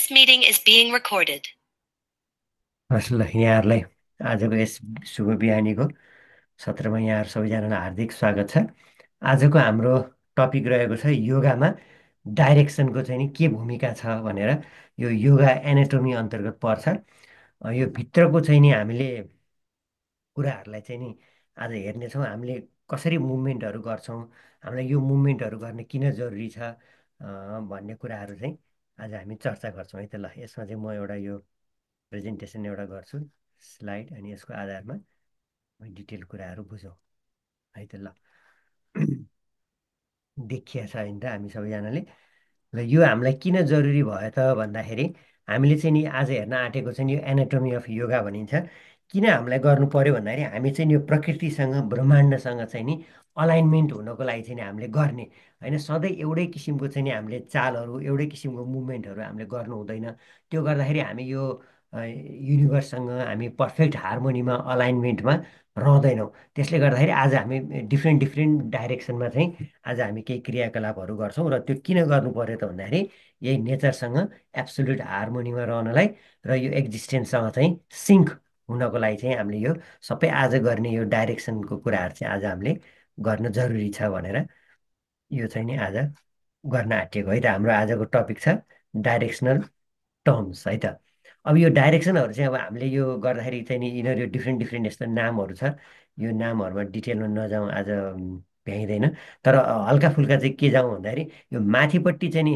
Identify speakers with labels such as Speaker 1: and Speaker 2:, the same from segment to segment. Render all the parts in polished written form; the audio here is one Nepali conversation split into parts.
Speaker 1: This meeting is being recorded.
Speaker 2: हस् ल यहाँहरूलाई आजको यस शुभ बिहानीको सत्रमा यहाँहरू सबैजनालाई हार्दिक स्वागत छ। आजको हाम्रो टपिक रहेको छ योगामा डाइरेक्सनको चाहिँ नि के भूमिका छ भनेर। यो योगा एनाटोमी अन्तर्गत पर्छ। यो भित्रको चाहिँ नि हामीले कुराहरूलाई चाहिँ नि आज हेर्नेछौँ। हामीले कसरी मुभमेन्टहरू गर्छौँ, हामीलाई यो मुभमेन्टहरू गर्ने किन जरुरी छ भन्ने कुराहरू चाहिँ आज हामी चर्चा गर्छौँ है त। ल यसमा चाहिँ म एउटा यो प्रेजेन्टेसन एउटा गर्छु स्लाइड, अनि यसको आधारमा डिटेल कुराहरू बुझौँ है त। ल देखिया छ होइन त हामी सबैजनाले। र यो हामीलाई किन जरुरी भयो त भन्दाखेरि हामीले चाहिँ नि आज हेर्न आँटेको चाहिँ नि यो एनाटोमी अफ योगा भनिन्छ। किन हामीलाई गर्नु पर्यो भन्दाखेरि हामी चाहिँ नि यो प्रकृतिसँग ब्रह्माण्डसँग चाहिँ नि अलाइनमेन्ट हुनको लागि चाहिँ नि हामीले गर्ने होइन। सधैँ एउटै किसिमको चाहिँ नि हामीले चालहरू, एउटै किसिमको मुभमेन्टहरू हामीले गर्नु हुँदैन। त्यो गर्दाखेरि हामी यो युनिभर्ससँग हामी पर्फेक्ट हार्मोनीमा अलाइनमेन्टमा रहँदैनौँ। त्यसले गर्दाखेरि आज हामी डिफ्रेन्ट डिफ्रेन्ट डाइरेक्सनमा चाहिँ आज हामी केही क्रियाकलापहरू गर्छौँ। र त्यो किन गर्नु पर्यो त भन्दाखेरि यही नेचरसँग एब्सोल्युट हार्मोनीमा रहनलाई र यो एक्जिस्टेन्ससँग चाहिँ सिङ्क हुनको लागि चाहिँ हामीले यो सबै आज गर्ने यो डाइरेक्सनको कुराहरू चाहिँ आज हामीले गर्न जरुरी छ भनेर यो चाहिँ नि आज गर्न आँटिएको है त। हाम्रो आजको टपिक छ डाइरेक्सनल टर्म्स है त। अब यो डाइरेक्सनहरू चाहिँ अब हामीले यो गर्दाखेरि चाहिँ नि यिनीहरू डिफ्रेन्ट डिफ्रेन्ट यस्तो नामहरू छ। यो नामहरूमा डिटेलमा नजाउँ आज, भ्याइँदैन। तर हल्का फुल्का चाहिँ के जाउँ भन्दाखेरि यो माथिपट्टि चाहिँ नि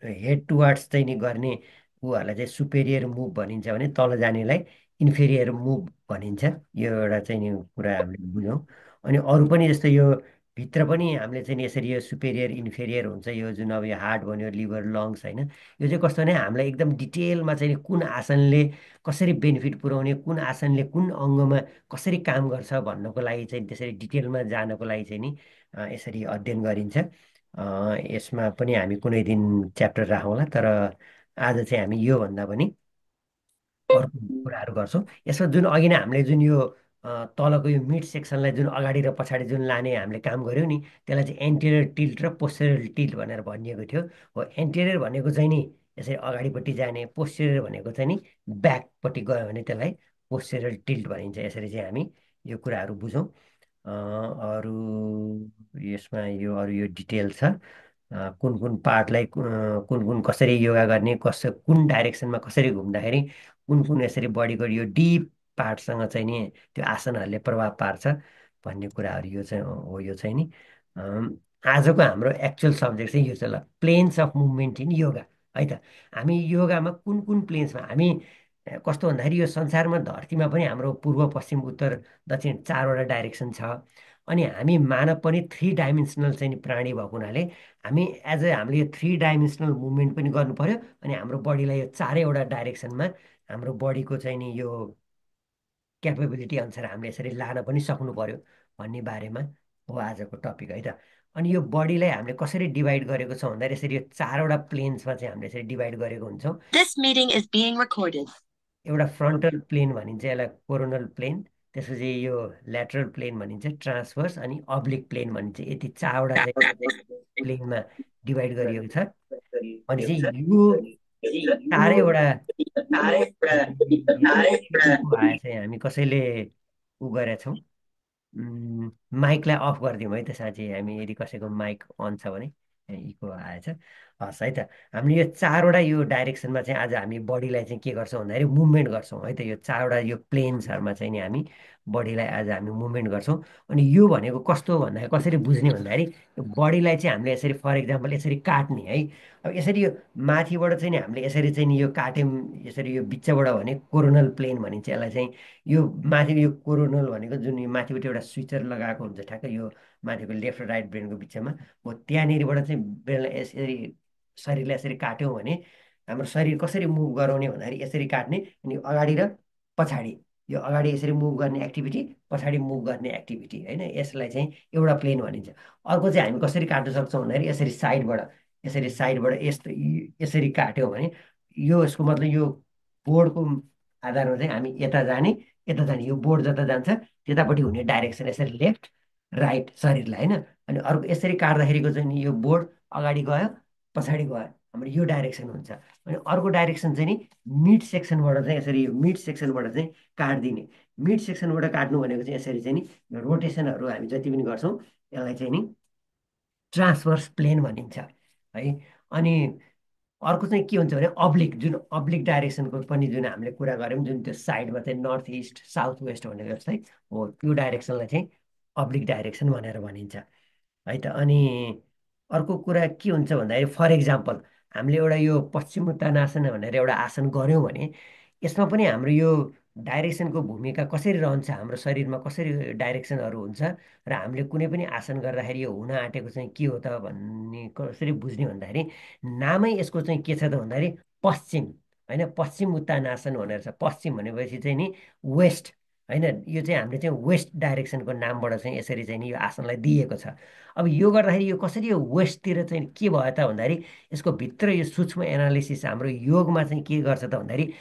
Speaker 2: हेड टुवार्ड्स चाहिँ नि गर्ने उहरूलाई चाहिँ सुपेरियर मुभ भनिन्छ भने तल जानेलाई इन्फेरियर मुभ भनिन्छ। यो एउटा चाहिँ नि कुरा हामीले बुझौँ। अनि अरू पनि जस्तो यो भित्र पनि हामीले चाहिँ नि यसरी यो सुपेरियर इन्फेरियर हुन्छ। यो जुन अब यो हार्ट भन्यो, लिभर, लङ्स होइन, यो चाहिँ कस्तो भने हामीलाई एकदम डिटेलमा चाहिँ नि कुन आसनले कसरी बेनिफिट पुऱ्याउने, कुन आसनले कुन अङ्गमा कसरी काम गर्छ भन्नको लागि चाहिँ त्यसरी डिटेलमा जानको लागि चाहिँ नि यसरी अध्ययन गरिन्छ। यसमा पनि हामी कुनै दिन च्याप्टर राखौँला। तर आज चाहिँ हामी योभन्दा पनि अर्को कुराहरू गर्छौँ। यसमा जुन अघि नै हामीले जुन यो तलको यो मिड सेक्सनलाई जुन अगाडि र पछाडि जुन लाने हामीले काम गऱ्यौँ नि, त्यसलाई चाहिँ एन्टेरियर टिल्ट र पोस्टेरियर टिल्ट भनेर भनिएको थियो। हो, एन्टेरियर भनेको चाहिँ नि यसरी अगाडिपट्टि जाने, पोस्टेरियर भनेको चाहिँ नि ब्याकपट्टि गयो भने त्यसलाई पोस्टेरियर टिल्ट भनिन्छ। यसरी चाहिँ हामी यो कुराहरू बुझौँ। अरू यसमा यो अरू यो डिटेल छ। कुन कुन पार्टलाई कुन कुन कसरी योगा गर्ने, कुन डाइरेक्सनमा कसरी घुम्दाखेरि कुन कुन यसरी बडीको यो डिप पार्टसँग चाहिँ नि त्यो आसनहरूले प्रभाव पार्छ भन्ने कुराहरू यो चाहिँ हो। यो चाहिँ नि आजको हाम्रो एक्चुअल सब्जेक्ट चाहिँ यो चाहिँ ल planes of movement in yoga है त। हामी योगामा कुन कुन प्लेन्समा हामी कस्तो भन्दाखेरि यो संसारमा धरतीमा पनि हाम्रो पूर्व, पश्चिम, उत्तर, दक्षिण चारवटा डाइरेक्सन छ। अनि हामी मानव पनि थ्री डाइमेन्सनल चाहिँ नि प्राणी भएको हुनाले हामी एज ए हामीले यो थ्री डाइमेन्सनल मुभमेन्ट पनि गर्नु पर्यो। अनि हाम्रो बडीलाई यो चारैवटा डाइरेक्सनमा हाम्रो बडीको चाहिँ नि यो क्यापेबिलिटी अनुसार हामीले यसरी लान पनि सक्नु पर्यो भन्ने बारेमा हो आजको टपिक है त। अनि यो बडीलाई हामीले कसरी डिभाइड गरेको छौँ भन्दाखेरि यसरी यो चारवटा प्लेन्समा चाहिँ हामीले यसरी डिभाइड गरेको हुन्छौँ।
Speaker 1: This meeting is being recorded.
Speaker 2: एउटा फ्रन्टल प्लेन भनिन्छ, यसलाई कोरोनल प्लेन। त्यसपछि यो ल्याटरल प्लेन भनिन्छ, ट्रान्सभर्स, अनि अब्लिक प्लेन भनिन्छ। यति चारवटा चाहिँ प्लेनमा डिभाइड गरिएको छ। भनेपछि यो चारैवटा इको आएछ। हामी कसैले उ गरेका छौँ। माइकलाई अफ गरिदिउँ है त साँच्ची, हामी यदि कसैको माइक अन छ भने इको आएछ। हस् है त। हामीले यो चारवटा यो डाइरेक्सनमा चाहिँ आज हामी बडीलाई चाहिँ के गर्छौँ भन्दाखेरि मुभमेन्ट गर्छौँ है त। यो चारवटा यो प्लेन्सहरूमा चाहिँ नि हामी बडीलाई आज हामी मुभमेन्ट गर्छौँ। अनि यो भनेको कस्तो भन्दाखेरि कसरी बुझ्ने भन्दाखेरि यो बडीलाई चाहिँ हामीले यसरी फर इक्जाम्पल यसरी काट्ने है। अब यसरी यो माथिबाट चाहिँ नि हामीले यसरी चाहिँ नि यो काट्यौँ, यसरी यो बिचबाट भने कोरोनल प्लेन भनिन्छ यसलाई चाहिँ। यो माथि यो कोरोनल भनेको जुन यो माथिबाट एउटा स्विचर लगाएको हुन्छ ठ्याक्कै यो माथिको लेफ्ट र राइट ब्रेनको बिचमा हो, त्यहाँनिरबाट चाहिँ ब्रेनलाई यसरी शरीरलाई यसरी काट्यौँ भने हाम्रो शरीर कसरी मुभ गराउने भन्दाखेरि यसरी काट्ने। अनि अगाडि र पछाडि, यो अगाडि यसरी मुभ गर्ने एक्टिभिटी, पछाडि मुभ गर्ने एक्टिभिटी होइन, यसलाई चाहिँ एउटा प्लेन भनिन्छ। अर्को चाहिँ हामी कसरी काट्न सक्छौँ भन्दाखेरि यसरी साइडबाट, यसरी साइडबाट यस्तो यसरी काट्यौँ भने यो यसको मतलब यो बोर्डको आधारमा चाहिँ हामी यता जाने, यता जाने, यो बोर्ड जता जान्छ त्यतापट्टि हुने डाइरेक्सन यसरी लेफ्ट राइट शरीरलाई होइन। अनि अर्को यसरी काट्दाखेरिको चाहिँ नि यो बोर्ड अगाडि गयो, पछाडि गयो, हाम्रो यो डाइरेक्सन हुन्छ। अनि अर्को डाइरेक्सन चाहिँ नि मिड सेक्सनबाट चाहिँ यसरी मिड सेक्सनबाट चाहिँ काटिदिने। मिड सेक्सनबाट काट्नु भनेको चाहिँ यसरी चाहिँ नि रोटेसनहरू हामी जति पनि गर्छौँ यसलाई चाहिँ नि ट्रान्सभर्स प्लेन भनिन्छ है। अनि अर्को चाहिँ के हुन्छ भने अब्लिक, जुन अब्लिक डाइरेक्सनको पनि जुन हामीले कुरा गऱ्यौँ, जुन त्यो साइडमा चाहिँ नर्थ इस्ट साउथ वेस्ट भनेको जस्तै हो, त्यो डाइरेक्सनलाई चाहिँ अब्लिक डाइरेक्सन भनेर भनिन्छ है त। अनि अर्को कुरा के हुन्छ भन्दाखेरि फर इक्जाम्पल हामीले एउटा यो पश्चिम उत्तानासन भनेर एउटा आसन गऱ्यौँ भने यसमा पनि हाम्रो यो डाइरेक्सनको भूमिका कसरी रहन्छ, हाम्रो शरीरमा कसरी डाइरेक्सनहरू हुन्छ र हामीले कुनै पनि आसन गर्दाखेरि यो हुन आँटेको चाहिँ के हो त भन्ने कसरी बुझ्ने भन्दाखेरि नामै यसको चाहिँ के छ त भन्दाखेरि पश्चिम होइन, पश्चिम उत्तानासन भनेर छ। पश्चिम भनेपछि चाहिँ नि वेस्ट होइन, यो चाहिँ हामीले चाहिँ वेस्ट डाइरेक्सनको नामबाट चाहिँ यसरी चाहिँ नि यो आसनलाई दिएको छ। अब यो गर्दाखेरि यो कसरी यो वेस्टतिर चाहिँ के भयो त भन्दाखेरि यसको भित्र यो सूक्ष्म एनालिसिस हाम्रो योगमा चाहिँ के गर्छ त भन्दाखेरि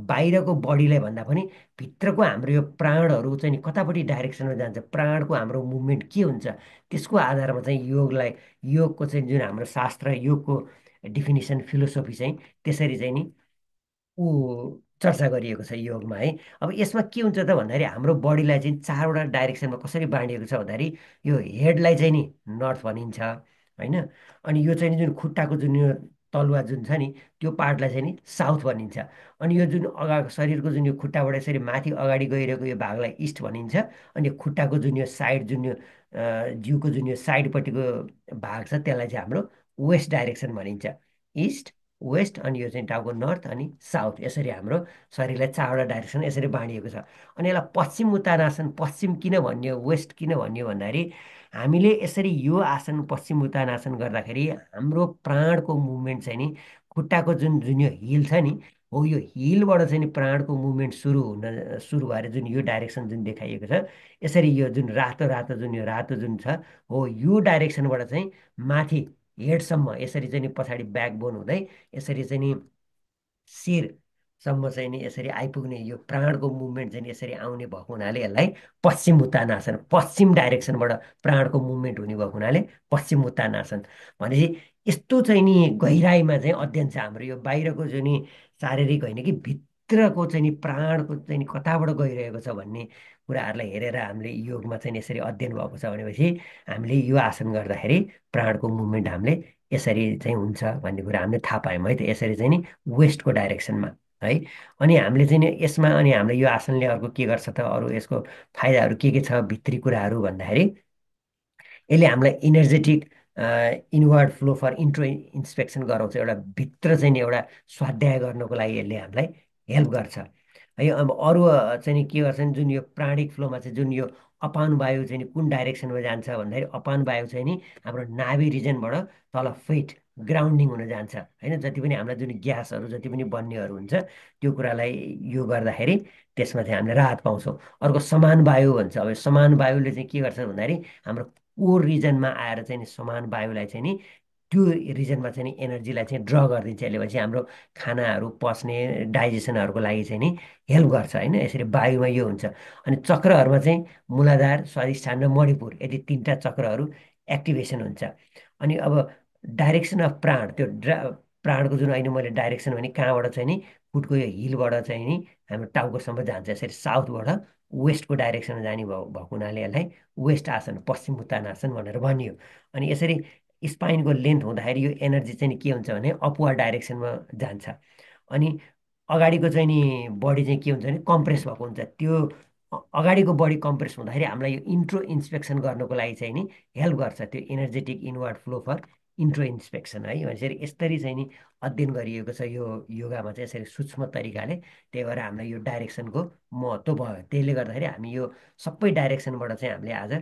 Speaker 2: बाहिरको बडीलाई भन्दा पनि भित्रको हाम्रो यो प्राणहरू चाहिँ नि कतापट्टि डाइरेक्सनमा जान्छ, प्राणको हाम्रो मुभमेन्ट के हुन्छ, त्यसको आधारमा चाहिँ योगलाई, योगको चाहिँ जुन हाम्रो शास्त्र योगको डिफिनिसन फिलोसफी चाहिँ त्यसरी चाहिँ नि चर्चा गरिएको छ योगमा है। अब यसमा के हुन्छ त भन्दाखेरि हाम्रो बडीलाई चाहिँ चारवटा डाइरेक्सनमा कसरी बाँडिएको छ भन्दाखेरि यो हेडलाई चाहिँ नि नर्थ भनिन्छ होइन। अनि यो चाहिँ नि जुन खुट्टाको जुन यो तलुवा जुन छ नि त्यो पार्टलाई चाहिँ नि साउथ भनिन्छ। अनि यो जुन शरीरको जुन यो खुट्टाबाट यसरी माथि अगाडि गइरहेको यो भागलाई इस्ट भनिन्छ। अनि यो खुट्टाको जुन यो साइड जुन यो जिउको जुन यो साइडपट्टिको भाग छ त्यसलाई चाहिँ हाम्रो वेस्ट डाइरेक्सन भनिन्छ। इस्ट, वेस्ट, अनि यो चाहिँ टाउको नर्थ अनि साउथ, यसरी हाम्रो शरीरलाई चारवटा डाइरेक्सन यसरी बाँडिएको छ। अनि यसलाई पश्चिम उत्तानासन, पश्चिम किन भनियो वेस्ट किन भनियो भन्दाखेरि हामीले यसरी यो आसन पश्चिम उत्तानासन गर्दाखेरि हाम्रो प्राणको मुभमेन्ट चाहिँ नि खुट्टाको जुन जुन यो हिल छ नि हो, यो हिलबाट चाहिँ नि प्राणको मुभमेन्ट सुरु भएर जुन यो डाइरेक्सन जुन देखाइएको छ यसरी यो जुन रातो रातो जुन यो रातो जुन छ हो, यो डाइरेक्सनबाट चाहिँ माथि हेडसम्म यसरी चाहिँ नि पछाडि ब्याकबोन हुँदै यसरी चाहिँ नि शिरसम्म चाहिँ नि यसरी आइपुग्ने यो प्राणको मुभमेन्ट चाहिँ नि यसरी आउने भएको हुनाले यसलाई पश्चिम उत्तानासन, पश्चिम डाइरेक्सनबाट प्राणको मुभमेन्ट हुने भएको हुनाले पश्चिम उत्तानासन भनेपछि यस्तो चाहिँ नि गहिराइमा चाहिँ अध्ययन छ हाम्रो यो बाहिरको जुन नि शारीरिक होइन कि भित्रको चाहिँ नि प्राणको चाहिँ नि कताबाट गइरहेको छ भन्ने कुराहरूलाई हेरेर हामीले योगमा चाहिँ यसरी अध्ययन भएको छ भनेपछि हामीले यो आसन गर्दाखेरि प्राणको मुभमेन्ट हामीले यसरी चाहिँ हुन्छ भन्ने कुरा हामीले थाहा पायौँ है त। यसरी चाहिँ नि वेस्टको डाइरेक्सनमा है। अनि हामीले चाहिँ नि यसमा अनि हामीले यो आसनले अर्को के गर्छ त, अरू यसको फाइदाहरू के छ भित्री कुराहरू भन्दाखेरि यसले हामीलाई energetic inward flow for introspection गराउँछ। एउटा भित्र चाहिँ नि एउटा स्वाध्याय गर्नको लागि यसले हामीलाई हेल्प गर्छ है। अब अरू चाहिँ नि के गर्छ भने जुन यो प्राणिक फ्लोमा चाहिँ जुन यो अपान वायु चाहिँ नि कुन डाइरेक्सनमा जान्छ भन्दाखेरि अपान वायु चाहिँ नि हाम्रो नाभि रिजनबाट तल फेट ग्राउन्डिङ हुन जान्छ होइन। जति पनि हामीलाई जुन ग्यासहरू जति पनि बन्नेहरू हुन्छ त्यो कुरालाई यो गर्दाखेरि त्यसमा चाहिँ हामीले राहत पाउँछौँ। अर्को समान वायु भन्छ। अब यो समान वायुले चाहिँ के गर्छ भन्दाखेरि हाम्रो कोर रिजनमा आएर चाहिँ नि समान वायुलाई चाहिँ नि त्यो रिजनमा चाहिँ नि एनर्जीलाई चाहिँ ड्र गरिदिन्छ यसले। भनेपछि हाम्रो खानाहरू पच्ने डाइजेसनहरूको लागि चाहिँ नि हेल्प गर्छ होइन। यसरी वायुमा यो हुन्छ। अनि चक्रहरूमा चाहिँ मूलाधार, स्वादिष्ठान र मणिपुर यदि तिनवटा चक्रहरू एक्टिभेसन हुन्छ। अनि अब डाइरेक्सन अफ प्राण, त्यो प्राणको जुन अहिले मैले डाइरेक्सन भने कहाँबाट चाहिँ नि फुटको यो हिलबाट चाहिँ नि हाम्रो टाउकोसम्म जान्छ। यसरी साउथबाट वेस्टको डाइरेक्सनमा जाने भएको हुनाले यसलाई वेस्ट आसन, पश्चिम उत्तानासन भनेर भनियो। अनि यसरी स्पाइनको लेन्थ हुँदाखेरि यो एनर्जी चाहिँ नि के हुन्छ भने अपवार्ड डाइरेक्सनमा जान्छ। अनि अगाडिको चाहिँ नि बडी चाहिँ के हुन्छ भने कम्प्रेस भएको हुन्छ। त्यो अगाडिको बडी कम्प्रेस हुँदाखेरि हामीलाई यो इन्ट्रो इन्सपेक्सन गर्नको लागि चाहिँ नि हेल्प गर्छ त्यो energetic inward flow for introspection है। यसरी यसरी चाहिँ नि अध्ययन गरिएको छ यो योगामा चाहिँ यसरी सूक्ष्म तरिकाले। त्यही भएर हामीलाई यो डाइरेक्सनको महत्त्व भयो। त्यसले गर्दाखेरि हामी यो सबै डाइरेक्सनबाट चाहिँ हामीले आज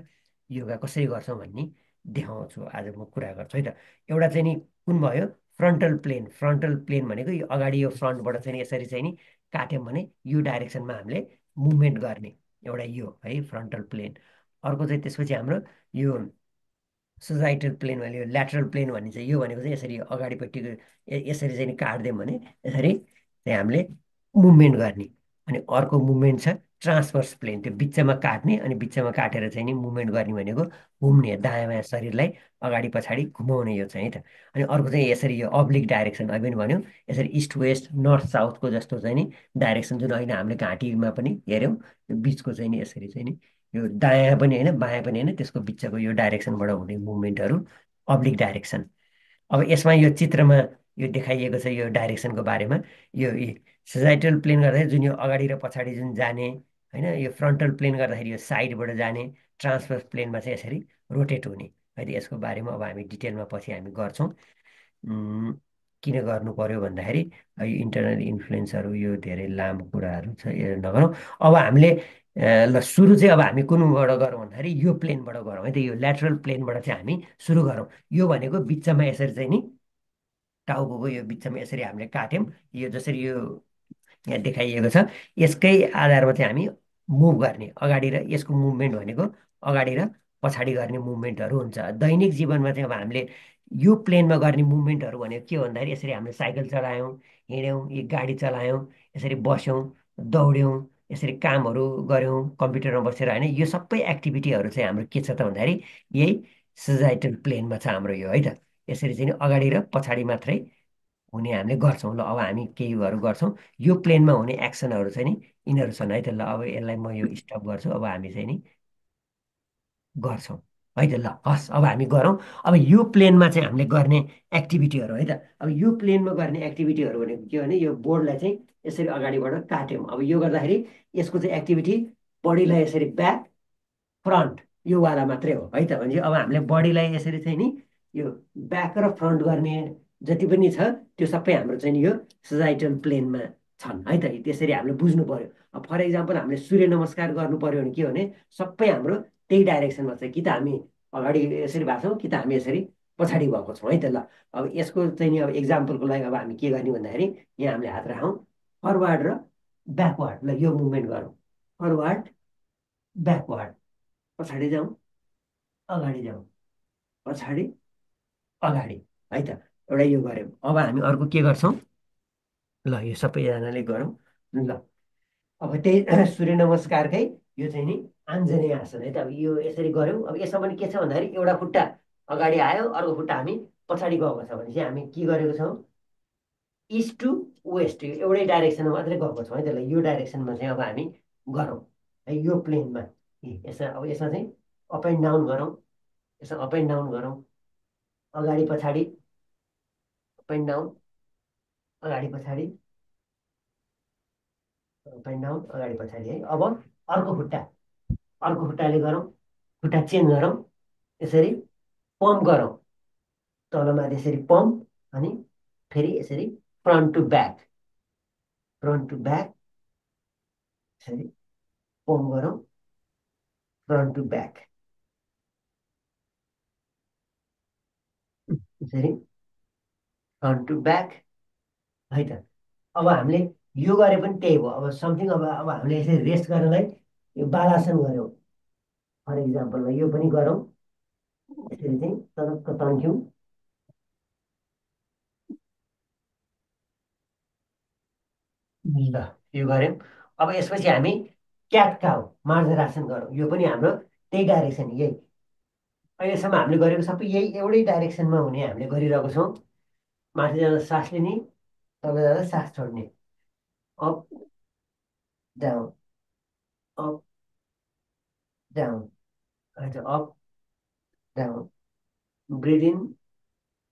Speaker 2: योगा कसरी गर्छौँ भन्ने देखाउँछु, आज म कुरा गर्छु है त। एउटा चाहिँ नि कुन भयो, फ्रन्टल प्लेन। फ्रन्टल प्लेन भनेको यो अगाडि यो फ्रन्टबाट चाहिँ नि यसरी चाहिँ नि काट्यौँ भने यो डाइरेक्सनमा हामीले मुभमेन्ट गर्ने एउटा यो है फ्रन्टल प्लेन। अर्को चाहिँ त्यसपछि हाम्रो यो सोसाइटल प्लेन भने यो ल्याटरल प्लेन भनिन्छ। यो भनेको चाहिँ यसरी अगाडिपट्टिको यसरी चाहिँ नि काट्दियौँ भने यसरी चाहिँ हामीले मुभमेन्ट गर्ने अनि अर्को मुभमेन्ट छ ट्रान्सभर्स प्लेन, त्यो बिचमा काट्ने अनि बिचमा काटेर चाहिँ नि मुभमेन्ट गर्ने भनेको घुम्ने, दायाँ बायाँ शरीरलाई अगाडि पछाडि घुमाउने यो चाहिँ है त। अनि अर्को चाहिँ यसरी यो अब्लिक डाइरेक्सन अहिले पनि भन्यो, यसरी इस्ट वेस्ट नर्थ साउथको जस्तो चाहिँ नि डाइरेक्सन जुन अहिले हामीले घाँटीमा पनि हेऱ्यौँ, यो बिचको चाहिँ नि यसरी चाहिँ नि यो दायाँ पनि होइन बायाँ पनि होइन, त्यसको बिचको यो डाइरेक्सनबाट हुने मुभमेन्टहरू अब्लिक डाइरेक्सन। अब यसमा यो चित्रमा यो देखाइएको छ यो डाइरेक्सनको बारेमा। यो सेजाइटल प्लेन गर्दाखेरि जुन यो अगाडि र पछाडि जुन जाने होइन, यो फ्रन्टल प्लेन गर्दाखेरि यो साइडबाट जाने, ट्रान्सभर्स प्लेनमा चाहिँ यसरी रोटेट हुने है त। यसको बारेमा अब हामी डिटेलमा पछि हामी गर्छौँ। उम्, किन गर्नु पर्यो भन्दाखेरि यो इन्टरनल इन्फ्लुएन्सहरू यो धेरै लामो कुराहरू छ, यो नगरौँ। अब हामीले ल सुरु चाहिँ अब हामी कुनबाट गरौँ भन्दाखेरि यो प्लेनबाट गरौँ है त। यो ल्याटरल प्लेनबाट चाहिँ हामी सुरु गरौँ। यो भनेको बिचमा यसरी चाहिँ नि टाउको यो बिचमा यसरी हामीले काट्यौँ, यो जसरी यो यहाँ देखाइएको छ, यसकै आधारमा चाहिँ हामी मुभ गर्ने अगाडि र यसको मुभमेन्ट भनेको अगाडि र पछाडि गर्ने मुभमेन्टहरू हुन्छ। दैनिक जीवनमा चाहिँ अब हामीले यो प्लेनमा गर्ने मुभमेन्टहरू भनेको के हो भन्दाखेरि यसरी हामीले साइकल चलायौँ, हिँड्यौँ, एक गाडी चलायौँ, यसरी बस्यौँ, दौड्यौँ, यसरी कामहरू गऱ्यौँ कम्प्युटरमा बसेर होइन, यो सबै एक्टिभिटीहरू चाहिँ हाम्रो के छ त भन्दाखेरि यही सजाइटल प्लेनमा छ हाम्रो यो है त। यसरी चाहिँ नि अगाडि र पछाडि मात्रै हुने हामीले गर्छौँ। ल अब हामी केहीहरू गर्छौँ, यो प्लेनमा हुने एक्सनहरू चाहिँ नि यिनीहरू छन् है त। ल अब यसलाई म यो स्टप गर्छु, अब हामी चाहिँ नि गर्छौँ है त। ल हस् अब हामी गरौँ। अब यो प्लेनमा चाहिँ हामीले गर्ने एक्टिभिटीहरू है त। अब यो प्लेनमा गर्ने एक्टिभिटीहरू भनेको के हो भने यो बोर्डलाई चाहिँ यसरी अगाडिबाट काट्यौँ। अब यो गर्दाखेरि यसको चाहिँ एक्टिभिटी बडीलाई यसरी ब्याक फ्रन्ट यो वाला मात्रै हो है त। भने अब हामीले बडीलाई यसरी चाहिँ नि यो ब्याक र फ्रन्ट गर्ने जति पनि छ त्यो सबै हाम्रो चाहिँ नि यो सजाइटल प्लेनमा छन् है त। त्यसरी हामीले बुझ्नु पर्यो। अब फर इक्जाम्पल हामीले सूर्य नमस्कार गर्नु पर्यो भने के हो भने सबै हाम्रो त्यही डाइरेक्सनमा छ, कि त हामी अगाडि यसरी भएको छौँ कि त हामी यसरी पछाडि भएको छौँ है त। ल अब यसको चाहिँ नि अब इक्जाम्पलको लागि अब हामी के गर्ने भन्दाखेरि यहाँ हामीले हात राखौँ फरवार्ड र ब्याकवार्ड। ल यो मुभमेन्ट गरौँ, फरवार्ड ब्याकवार्ड, पछाडि जाउँ अगाडि जाउँ, पछाडि अगाडि है त। एउटा यो गऱ्यौँ। अब हामी अर्को के गर्छौँ, ल यो सबैजनाले गरौँ। ल अब त्यही सूर्य नमस्कारकै यो चाहिँ नि आञ्जनेय आसन है त। अब यो यसरी गऱ्यौँ। अब यसमा पनि के छ भन्दाखेरि एउटा खुट्टा अगाडि आयो, अर्को खुट्टा हामी पछाडि गएको छ भने चाहिँ हामी के गरेको छौँ, इस्ट टु वेस्ट एउटै डाइरेक्सनमा मात्रै गएको छौँ है त। यो डाइरेक्सनमा चाहिँ अब हामी गरौँ है यो प्लेनमा। यसमा अब यसमा चाहिँ अप एन्ड डाउन गरौँ, यसमा अप एन्ड डाउन गरौँ, अगाडि पछाडि अप एन्ड डाउन, अगाडि पछाडि अप एन्ड डाउन, अगाडि पछाडि है। अब अर्को खुट्टाले गरौँ, खुट्टा चेन्ज गरौँ, यसरी पम्प गरौँ, तलमाथि यसरी पम्प अनि फेरि यसरी front to back, front to back, यसरी पम्प गरौँ, फ्रन्ट टु ब्याक, यसरी फ्रन्ट टु ब्याक है त। अब हामीले यो गरे पनि त्यही भयो। अब समथिङ अब हामीले यसरी रेस्ट गर्नलाई यो बालासन गऱ्यौँ फर इक्जाम्पलमा, यो पनि गरौँ। यसरी चाहिँ तनक्क तन्क्यौँ, ल यो गऱ्यौँ। अब यसपछि हामी क्याट काउ मार्जरासन गरौँ, यो पनि हाम्रो त्यही डाइरेक्सन यही अहिलेसम्म हामीले गरेको सबै यही एउटै डाइरेक्सनमा हुने हामीले गरिरहेको छौँ। माथि जाँदा सास लिने, तल जाँदा सास छोड्ने, up down, up down, up down, breath in,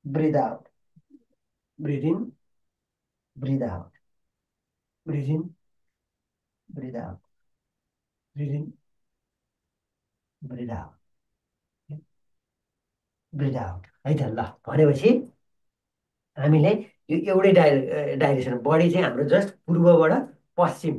Speaker 2: breath out, breath in, breath out, breath in, breath out, breath in, breath out, breath out है त। ल भनेपछि हामीले यो एउटै डाइरेक्सन, बडी चाहिँ हाम्रो जस्ट पूर्वबाट पश्चिम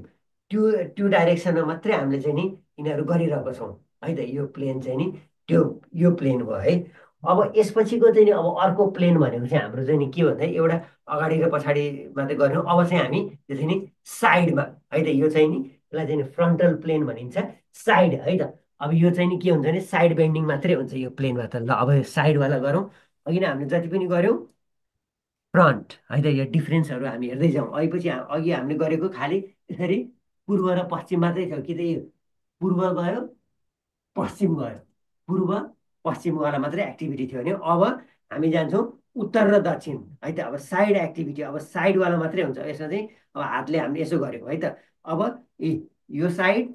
Speaker 2: त्यो त्यो डाइरेक्सनमा मात्रै हामीले चाहिँ नि यिनीहरू गरिरहेको छौँ है त। यो प्लेन चाहिँ नि त्यो यो प्लेन भयो है। अब यसपछिको चाहिँ नि अब अर्को प्लेन भनेको चाहिँ हाम्रो चाहिँ नि के भन्दा एउटा अगाडि र पछाडि मात्रै गर्नु। अब चाहिँ हामी यो चाहिँ नि साइडमा है त, यो चाहिँ नि यसलाई चाहिँ नि फ्रन्टल प्लेन भनिन्छ, साइड है त। अब यो चाहिँ नि के हुन्छ भने साइड बेन्डिङ मात्रै हुन्छ यो प्लेनमा त। ल अब साइडवाला गरौँ। अघि नै हामीले जति पनि गऱ्यौँ फ्रन्ट है त, यो डिफ्रेन्सहरू हामी हेर्दै जाउँ। अघि हामीले गरेको खालि यसरी पूर्व र पश्चिम मात्रै थियो कि त यो पूर्व गयो पश्चिम गयो, पूर्व पश्चिमवाला मात्रै एक्टिभिटी थियो भने अब हामी जान्छौँ उत्तर र दक्षिण है त। अब साइड एक्टिभिटी, अब साइडवाला मात्रै हुन्छ यसमा चाहिँ। अब हातले हामीले यसो गऱ्यौँ है त। अब यो साइड,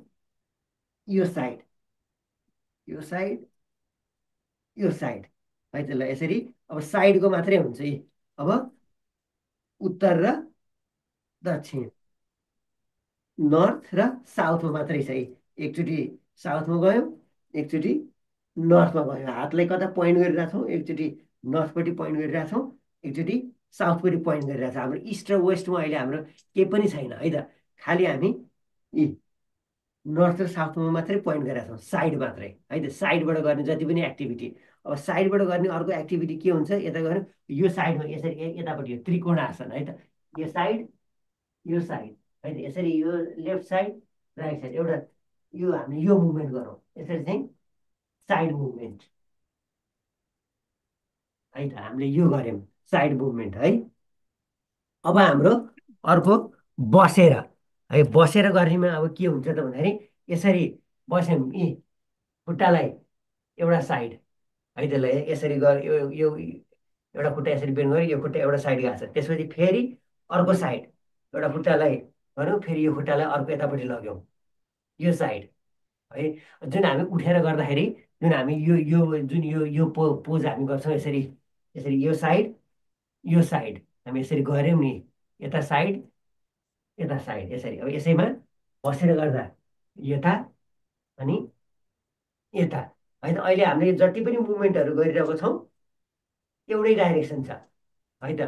Speaker 2: यो साइड, यो साइड, यो साइड है त। ल यसरी अब साइडको मात्रै हुन्छ यी। अब उत्तर र दक्षिण, नर्थ र साउथमा मात्रै छ यी। एकचोटि साउथमा गयौँ, एकचोटि नर्थमा गयौँ। हातलाई कता पोइन्ट गरिरहेको छौँ, एकचोटि नर्थपट्टि पोइन्ट गरिरहेको छौँ, एकचोटि साउथपट्टि पोइन्ट गरिरहेको छौँ। हाम्रो इस्ट र वेस्टमा अहिले हाम्रो केही पनि छैन है त। खालि हामी यी नर्थ र साउथमा मात्रै पोइन्ट गरेका छौँ, साइड मात्रै है त। साइडबाट गर्ने जति पनि एक्टिभिटी। अब साइडबाट गर्ने अर्को एक्टिभिटी के हुन्छ, यता गऱ्यो यो साइडमा यसरी यतापट्टि यो त्रिकोण आसन है त। यो साइड, यो साइड है त। यसरी यो लेफ्ट साइड, राइट साइड, एउटा यो हामी यो मुभमेन्ट गरौँ, यसरी चाहिँ साइड मुभमेन्ट है त। हामीले यो गऱ्यौँ साइड मुभमेन्ट है। अब हाम्रो अर्को बसेर है, बसेर गर्नेमा अब के हुन्छ त भन्दाखेरि यसरी बस्यौँ, यी खुट्टालाई एउटा साइड है त। ल यसरी यो एउटा खुट्टा यसरी बेन्ड गऱ्यो, यो खुट्टा एउटा साइड गएको छ। त्यसपछि फेरि अर्को साइड एउटा खुट्टालाई गऱ्यौँ, फेरि यो खुट्टालाई अर्को यतापट्टि लग्यौँ, यो साइड है। जुन हामी उठेर गर्दाखेरि जुन हामी यो जुन यो पोज हामी गर्छौँ यसरी, यसरी यो साइड, यो साइड हामी यसरी गऱ्यौँ नि, यता साइड, यता साइड, यसरी। अब यसैमा बसेर गर्दा यता अनि यता है त। अहिले हामीले जति पनि मुभमेन्टहरू गरिरहेको छौँ एउटै डाइरेक्सन छ है त।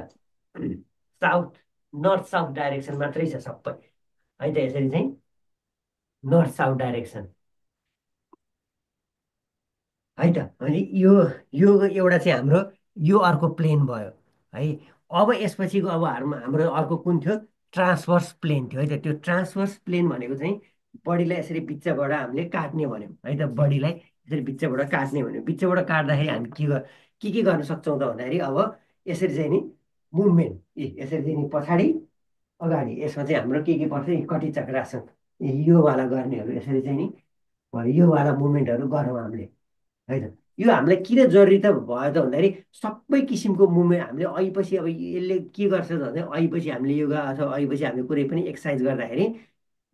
Speaker 2: साउथ, नर्थ साउथ डाइरेक्सन मात्रै छ सबै है त। यसरी चाहिँ नर्थ साउथ डाइरेक्सन है त। अनि यो यो एउटा चाहिँ हाम्रो यो अर्को प्लेन भयो है। अब यसपछिको अब हाम्रो अर्को कुन थियो, ट्रान्सभर्स प्लेन थियो है त। त्यो ट्रान्सभर्स प्लेन भनेको चाहिँ बडीलाई यसरी बिचबाट हामीले काट्ने भन्यौँ है त। बडीलाई यसरी बिचबाट काट्ने भन्यौँ। बिचबाट काट्दाखेरि हामी के गर्न सक्छौँ त भन्दाखेरि अब यसरी चाहिँ नि मुभमेन्ट, यसरी चाहिँ नि पछाडि अगाडि, यसमा चाहिँ हाम्रो के पर्छ, कटी चक्रासन, योवाला गर्नेहरू यसरी चाहिँ नि योवाला मुभमेन्टहरू गरौँ हामीले है त। यो हामीलाई किन जरुरी त भयो त भन्दाखेरि सबै किसिमको मुभमेन्ट हामीले अहिपछि अब यसले के गर्छ त भन्दा अहिपछि हामीले योगा अथवा अहिपछि हामीले कुनै पनि एक्सर्साइज गर्दाखेरि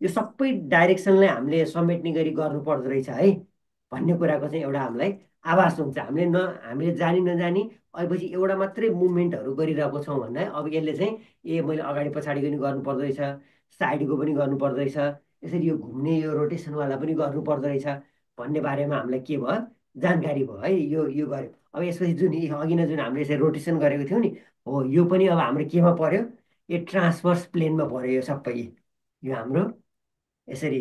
Speaker 2: यो सबै डाइरेक्सनलाई हामीले समेट्ने गरी गर्नु पर्दो रहेछ है भन्ने कुराको चाहिँ एउटा हामीलाई आभास हुन्छ। हामीले जानी नजानी अहिपछि एउटा मात्रै मुभमेन्टहरू गरिरहेको छौँ भन्दा अब यसले चाहिँ मैले अगाडि पछाडि पनि गर्नु पर्दो रहेछ, साइडको पनि गर्नु पर्दो रहेछ, यसरी यो घुम्ने यो रोटेसनवाला पनि गर्नु पर्दो रहेछ भन्ने बारेमा हामीलाई के भयो, जानकारी भयो है। यो गऱ्यो। अब यसपछि जुन अघि नै जुन हामीले यसरी रोटेसन गरेको थियौँ नि, हो यो पनि अब हाम्रो केमा पर्यो, यो ट्रान्सभर्स प्लेनमा पर्यो। यो सबै यो हाम्रो यसरी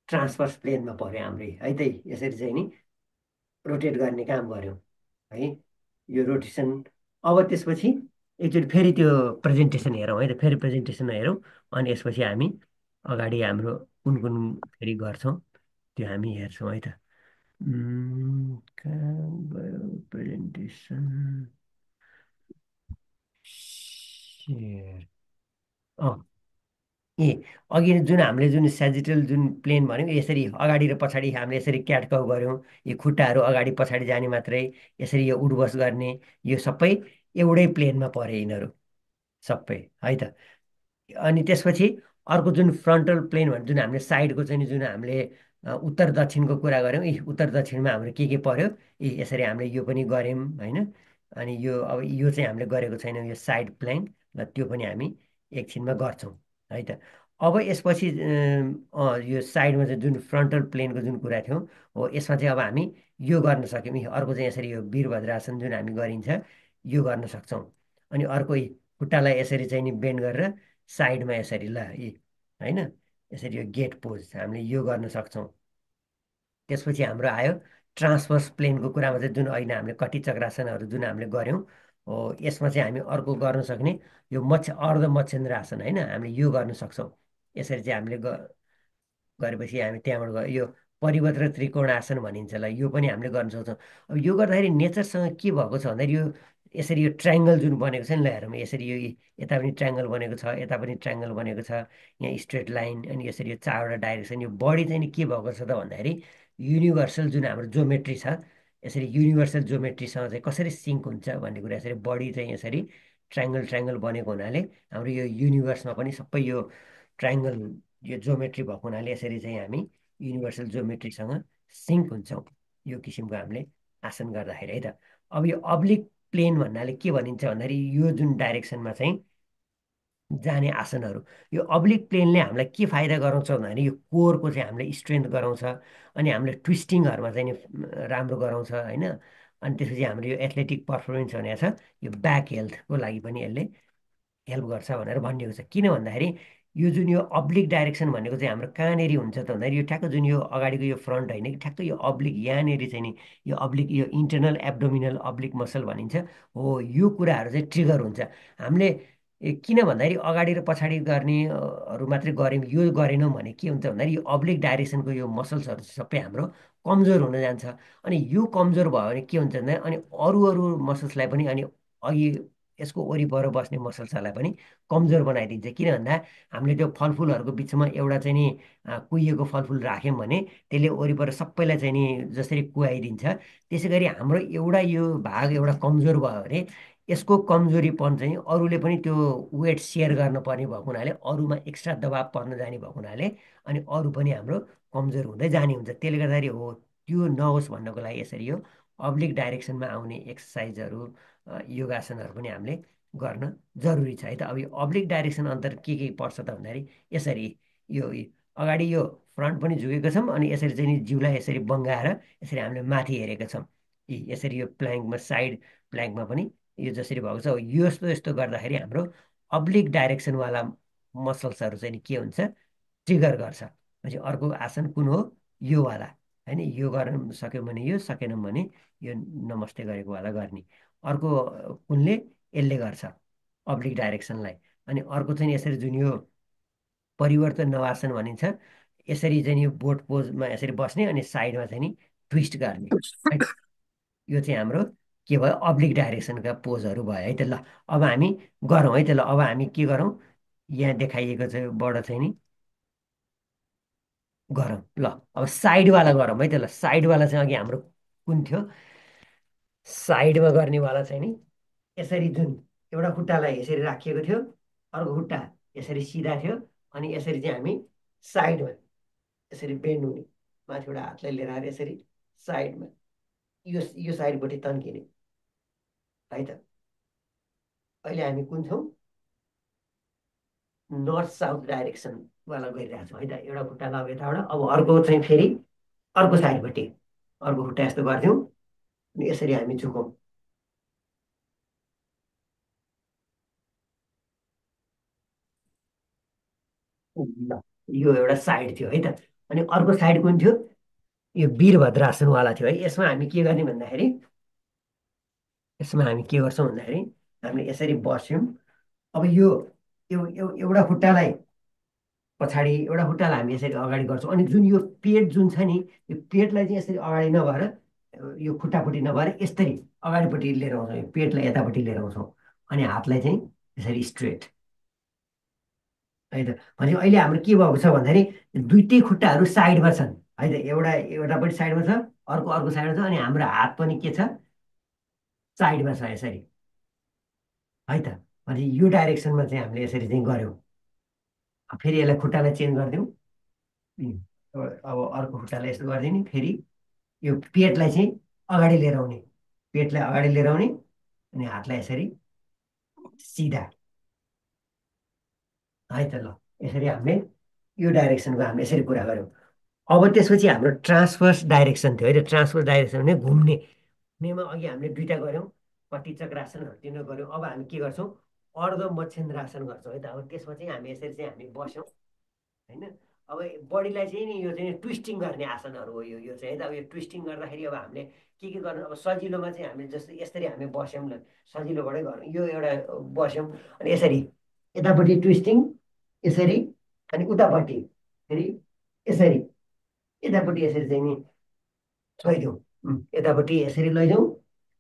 Speaker 2: ट्रान्सभर्स प्लेनमा पर्यो हाम्रै है त। यसरी चाहिँ नि रोटेट गर्ने काम गऱ्यौँ है, यो रोटेसन। अब त्यसपछि एकचोटि फेरि त्यो प्रेजेन्टेसन हेरौँ है त। फेरि प्रेजेन्टेसन हेरौँ अनि यसपछि हामी अगाडि हाम्रो कुन कुन फेरि गर्छौँ त्यो हामी हेर्छौँ है त। कहाँ गयो प्रेजेन्टेसन, सेयर। अँ ए अघि जुन हामीले जुन सेजिटल जुन प्लेन भन्यौँ, यसरी अगाडि र पछाडि हामीले यसरी क्याटकाउ गऱ्यौँ, यो खुट्टाहरू अगाडि पछाडि जाने मात्रै, यसरी यो उठबस गर्ने, यो सबै एउटै प्लेनमा परे यिनीहरू सबै है त। अनि त्यसपछि अर्को जुन फ्रन्टल प्लेन भन्छ, जुन हामीले साइडको चाहिँ नि जुन हामीले उत्तर दक्षिणको कुरा गऱ्यौँ, उत्तर दक्षिणमा हाम्रो के पर्यो, यसरी हामीले यो पनि गऱ्यौँ होइन। अनि यो अब यो चाहिँ हामीले गरेको छैनौँ, यो साइड प्लेन र त्यो पनि हामी एकछिनमा गर्छौँ है त। अब यसपछि यो साइडमा चाहिँ जुन फ्रन्टल प्लेनको जुन कुरा थियो हो, यसमा चाहिँ अब हामी यो गर्न सक्यौँ। अर्को चाहिँ यसरी यो वीरभद्रासन जुन हामी गरिन्छ यो गर्न सक्छौँ। अनि अर्को खुट्टालाई यसरी चाहिँ नि बेन्ड गरेर साइडमा यसरी ल होइन, यसरी यो गेट पोज हामीले यो गर्न सक्छौँ। त्यसपछि हाम्रो आयो ट्रान्सभर्स प्लेनको कुरामा चाहिँ जुन अहिले हामीले कटी चक्रासनहरू जुन हामीले गऱ्यौँ हो, यसमा चाहिँ हामी अर्को गर्न सक्ने यो अर्ध मच्छेन्द्र आसन होइन, हामीले यो गर्न सक्छौँ। यसरी चाहिँ हामीले गरेपछि हामी त्यहाँबाट यो परिवत त्रिकोण आसन भनिन्छ, ल यो पनि हामीले गर्न सक्छौँ। अब यो गर्दाखेरि नेचरसँग के भएको छ भन्दाखेरि यो यसरी यो ट्रायङ्गल जुन बनेको छ नि, ल हेरौँ यसरी यो यता पनि ट्रायङ्गल बनेको छ, यता पनि ट्रायङ्गल बनेको छ, यहाँ स्ट्रेट लाइन, अनि यसरी यो चारवटा डाइरेक्सन। यो बडी चाहिँ नि के भएको छ त भन्दाखेरि युनिभर्सल जुन हाम्रो जोमेट्री छ, यसरी युनिभर्सल जोमेट्रीसँग चाहिँ कसरी सिङ्क हुन्छ भन्ने कुरा, यसरी बडी चाहिँ यसरी ट्रायङ्गल ट्रायङ्गल बनेको हुनाले हाम्रो यो युनिभर्समा पनि सबै यो ट्रायङ्गल यो जोमेट्री भएको हुनाले यसरी चाहिँ हामी युनिभर्सल जोमेट्रीसँग सिङ्क हुन्छौँ यो किसिमको हामीले आसन गर्दाखेरि है त। अब यो अब्लिक प्लेन भन्नाले के भनिन्छ भन्दाखेरि यो जुन डाइरेक्सनमा चाहिँ जाने आसनहरू, यो अब्लिक प्लेनले हामीलाई के फाइदा गराउँछ भन्दाखेरि यो कोरको चाहिँ हामीलाई स्ट्रेन्थ गराउँछ, अनि हामीले ट्विस्टिङहरूमा चाहिँ नि राम्रो गराउँछ होइन। अनि त्यसपछि हाम्रो यो एथलेटिक पर्फर्मेन्स भनेको छ, यो ब्याक हेल्थको लागि पनि यसले हेल्प गर्छ भनेर भनिएको छ। किन भन्दाखेरि यो जुन यो अब्लिक डाइरेक्सन भनेको चाहिँ हाम्रो कहाँनिर हुन्छ त भन्दाखेरि यो ठ्याक्क जुन यो अगाडिको यो फ्रन्ट होइन कि, ठ्याक्क यो अब्लिक यहाँनिर चाहिँ नि यो अब्लिक यो इन्टरनल एब्डोमिनल अब्लिक मसल भनिन्छ हो, यो कुराहरू चाहिँ ट्रिगर हुन्छ। हामीले किन भन्दाखेरि अगाडि र पछाडि गर्नेहरू मात्रै गऱ्यौँ, यो गरेनौँ भने के हुन्छ भन्दाखेरि यो अब्लिक डाइरेक्सनको यो मसल्सहरू सबै हाम्रो कमजोर हुन जान्छ। अनि यो कमजोर भयो भने के हुन्छ भन्दा अनि अरू अरू मसल्सलाई पनि, अनि अघि यसको वरिपर बस्ने मसल्सहरूलाई पनि कमजोर बनाइदिन्छ। किन भन्दा हामीले त्यो फलफुलहरूको बिचमा एउटा चाहिँ नि कुहिएको फलफुल राख्यौँ भने त्यसले वरिपर सबैलाई चाहिँ नि जसरी कुहाइदिन्छ, त्यसै गरी हाम्रो एउटा यो भाग एउटा कमजोर भयो भने यसको कमजोरीपन चाहिँ अरूले पनि त्यो वेट सेयर गर्नुपर्ने भएको हुनाले, अरूमा एक्स्ट्रा दबाब पर्न जाने भएको हुनाले अनि अरू पनि हाम्रो कमजोर हुँदै जाने हुन्छ। त्यसले गर्दाखेरि हो त्यो नहोस् भन्नको लागि यसरी यो अब्लिक डाइरेक्सनमा आउने एक्सर्साइजहरू योगासनहरू पनि हामीले गर्न जरुरी छ है त। अब यो अब्लिक डाइरेक्सन अन्तर्गत के पर्छ त भन्दाखेरि यसरी यो अगाडि यो फ्रन्ट पनि झुकेको छौँ, अनि यसरी चाहिँ नि जिउलाई यसरी बङ्गाएर यसरी हामीले माथि हेरेका छौँ। यसरी यो प्ल्याङ्कमा साइड प्ल्याङ्कमा पनि यो जसरी भएको छ, यो यस्तो यस्तो गर्दाखेरि हाम्रो अब्लिक डाइरेक्सनवाला मसल्सहरू चाहिँ नि के हुन्छ, ट्रिगर गर्छ। पछि अर्को आसन कुन हो, यो वाला होइन। यो गर्न सक्यो भने यो, सकेनौँ भने यो नमस्ते गरेको वाला गर्ने। अर्को कुनले यसले गर्छ अब्लिक डाइरेक्सनलाई। अनि अर्को चाहिँ यसरी जुन यो परिवर्तन नवासन भनिन्छ, यसरी चाहिँ यो बोट पोजमा यसरी बस्ने अनि साइडमा चाहिँ नि ट्विस्ट गर्ने है। यो चाहिँ हाम्रो के भयो, अब्लिक डाइरेक्सनका पोजहरू भयो है त। ल अब हामी गरौँ है त। ल अब हामी के गरौँ, यहाँ देखाइएको चाहिँ बाट चाहिँ नि गरौँ। ल अब साइडवाला गरौँ है त। ल साइडवाला चाहिँ अघि हाम्रो कुन थियो, साइडमा गर्नेवाला चाहिँ नि यसरी जुन एउटा खुट्टालाई यसरी राखिएको थियो, अर्को खुट्टा यसरी सिधा थियो, अनि यसरी चाहिँ हामी साइडमा यसरी बेन्ड हुने, माथिबाट हातलाई लिएर आएर यसरी साइडमा यो साइडपट्टि तन्किने है त। अहिले हामी कुन छौँ, नर्थ साउथ डाइरेक्सनवाला गरिरहेको छौँ है त। एउटा खुट्टालाई अब यताबाट, अब अर्को चाहिँ फेरि अर्को साइडपट्टि अर्को खुट्टा यस्तो गर्थ्यौँ, अनि यसरी हामी झुकौँ। ल यो एउटा साइड थियो है त। अनि अर्को साइड कुन थियो, यो वीरभद्रासनवाला थियो है। यसमा हामी के गर्ने भन्दाखेरि, यसमा हामी के गर्छौँ भन्दाखेरि हामीले यसरी बस्यौँ। अब यो एउटा खुट्टालाई पछाडि, एउटा खुट्टालाई हामी यसरी अगाडि गर्छौँ, अनि जुन यो पेट जुन छ नि, यो पेटलाई चाहिँ यसरी अगाडि नभएर यो खुट्टापट्टि नभएर यसरी अगाडिपट्टि लिएर आउँछौँ, यो पेटलाई यतापट्टि लिएर आउँछौँ, अनि हातलाई चाहिँ यसरी स्ट्रेट है त। भनेपछि अहिले हाम्रो के भएको छ भन्दाखेरि दुइटै खुट्टाहरू साइडमा छन् है त। एउटापट्टि साइडमा छ, अर्को अर्को साइडमा छ, अनि हाम्रो हात पनि के छ, साइडमा छ यसरी है त। भनेपछि यो डाइरेक्सनमा चाहिँ हामीले यसरी चाहिँ गऱ्यौँ। फेरि यसलाई खुट्टालाई चेन्ज गरिदिउँ। अब अर्को खुट्टालाई यस्तो गरिदिने, फेरि यो पेटलाई चाहिँ अगाडि लिएर आउने, पेटलाई अगाडि लिएर आउने, अनि हातलाई यसरी सिधा है त। ल यसरी हामीले यो डाइरेक्सनको हामीले यसरी कुरा गऱ्यौँ। अब त्यसपछि हाम्रो ट्रान्सफर्स डाइरेक्सन थियो है त। ट्रान्सफर्स डाइरेक्सन भने घुम्ने, घुम्नेमा अघि हामीले दुईवटा गऱ्यौँ, पट्टी चक्रासन तिनीहरू गऱ्यौँ। अब हामी के गर्छौँ, अर्ध मच्छिन्द्रासन गर्छौँ है त। अब त्यसमा चाहिँ हामी यसरी चाहिँ हामी बस्यौँ होइन। अब बडीलाई चाहिँ नि यो चाहिँ ट्विस्टिङ गर्ने आसनहरू हो यो यो चाहिँ है त। अब यो ट्विस्टिङ गर्दाखेरि अब हामीले के गर्नु, अब सजिलोमा चाहिँ हामीले जस्तै यसरी हामी बस्यौँ न, सजिलोबाटै गरौँ। यो एउटा बस्यौँ, अनि यसरी यतापट्टि ट्विस्टिङ यसरी, अनि उतापट्टि फेरि यसरी, यतापट्टि यसरी चाहिँ नि छोइदिउँ, यतापट्टि यसरी लैजाउँ,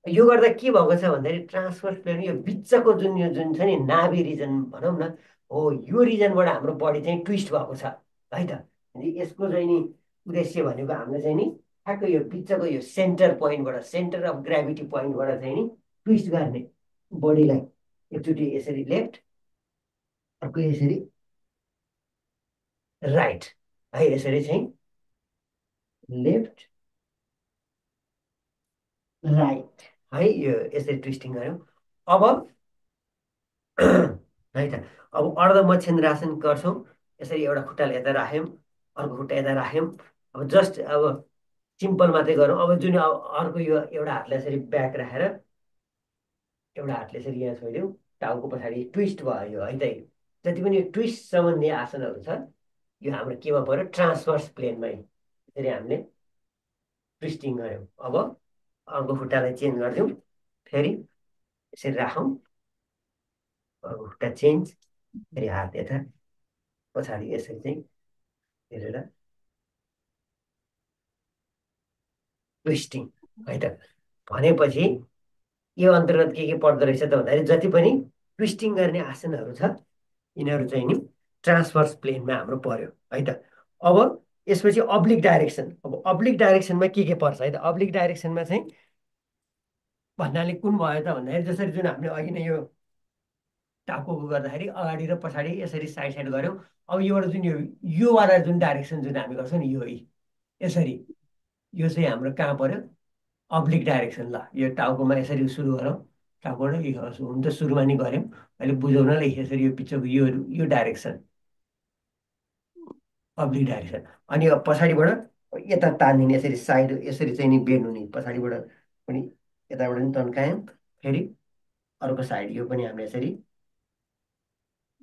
Speaker 2: यो गर्दा के भएको छ भन्दाखेरि ट्रान्सफर्स प्लेन यो बिचको जुन छ नि नाभि रिजन भनौँ न, हो यो रिजनबाट हाम्रो बडी चाहिँ ट्विस्ट भएको छ है त। अनि यसको चाहिँ नि उद्देश्य भनेको हामीले चाहिँ नि ठ्याक्कै यो बिचको यो सेन्टर पोइन्टबाट, सेन्टर अफ ग्राभिटी पोइन्टबाट चाहिँ नि ट्विस्ट गर्ने बडीलाई। एकचोटि यसरी लेफ्ट, अर्को यसरी राइट, है यसरी चाहिँ लेफ्ट राइट, है यो यसरी ट्विस्टिङ गऱ्यौँ। अब है त, अब अर्ध मच्छिन्द्रासन गर्छौँ। यसरी एउटा खुट्टाले यता राख्यौँ, अर्को खुट्टा यता राख्यौँ। अब जस्ट अब सिम्पल मात्रै गरौँ। अब जुन अब अर्को यो एउटा हातलाई यसरी ब्याक राखेर एउटा हातले यसरी यहाँ छोइदिउँ, टाउको पछाडि ट्विस्ट भयो यो है त। जति पनि यो ट्विस्ट सम्बन्धी आसनहरू छ यो हाम्रो केमा पऱ्यो, ट्रान्सभर्स प्लेनमै। यसरी हामीले ट्विस्टिङ गऱ्यौँ। अब अर्को खुट्टालाई चेन्ज गरिदिउँ, फेरि यसरी राखौँ, अर्को खुट्टा चेन्ज, फेरि हात यता पछाडि यसरी चाहिँ हेरेर ट्विस्टिङ है त। भनेपछि यो अन्तर्गत के पर्दो रहेछ त भन्दाखेरि जति पनि ट्विस्टिङ गर्ने आसनहरू छ यिनीहरू चाहिँ नि ट्रान्सभर्स प्लेनमा हाम्रो पर्यो है त। अब यसपछि अब्लिक डाइरेक्सन। अब अब्लिक डाइरेक्सनमा के पर्छ है त। अब्लिक डाइरेक्सनमा चाहिँ भन्नाले कुन भयो त भन्दाखेरि जसरी जुन हामीले अघि नै यो टाउको गर्दाखेरि अगाडि र पछाडि यसरी साइड साइड गऱ्यौँ। अब योबाट जुन योवाला जुन डाइरेक्सन जुन हामी गर्छौँ नि, यो यसरी, यो चाहिँ हाम्रो कहाँ पर्यो, अब्लिक डाइरेक्सन। ल यो टाउकोमा यसरी सुरु गरौँ, टाउकोबाट हुन त सुरुमा नि गऱ्यौँ, अहिले बुझाउनलाई यसरी यो पिछको यो डाइरेक्सन अब्लिक डाइरेक्सन। अनि अब पछाडिबाट यता तानिने, यसरी साइड यसरी चाहिँ नि बेन्ड हुने, पछाडिबाट पनि यताबाट पनि तन्कायौँ, फेरि अर्को साइड यो पनि हामीले यसरी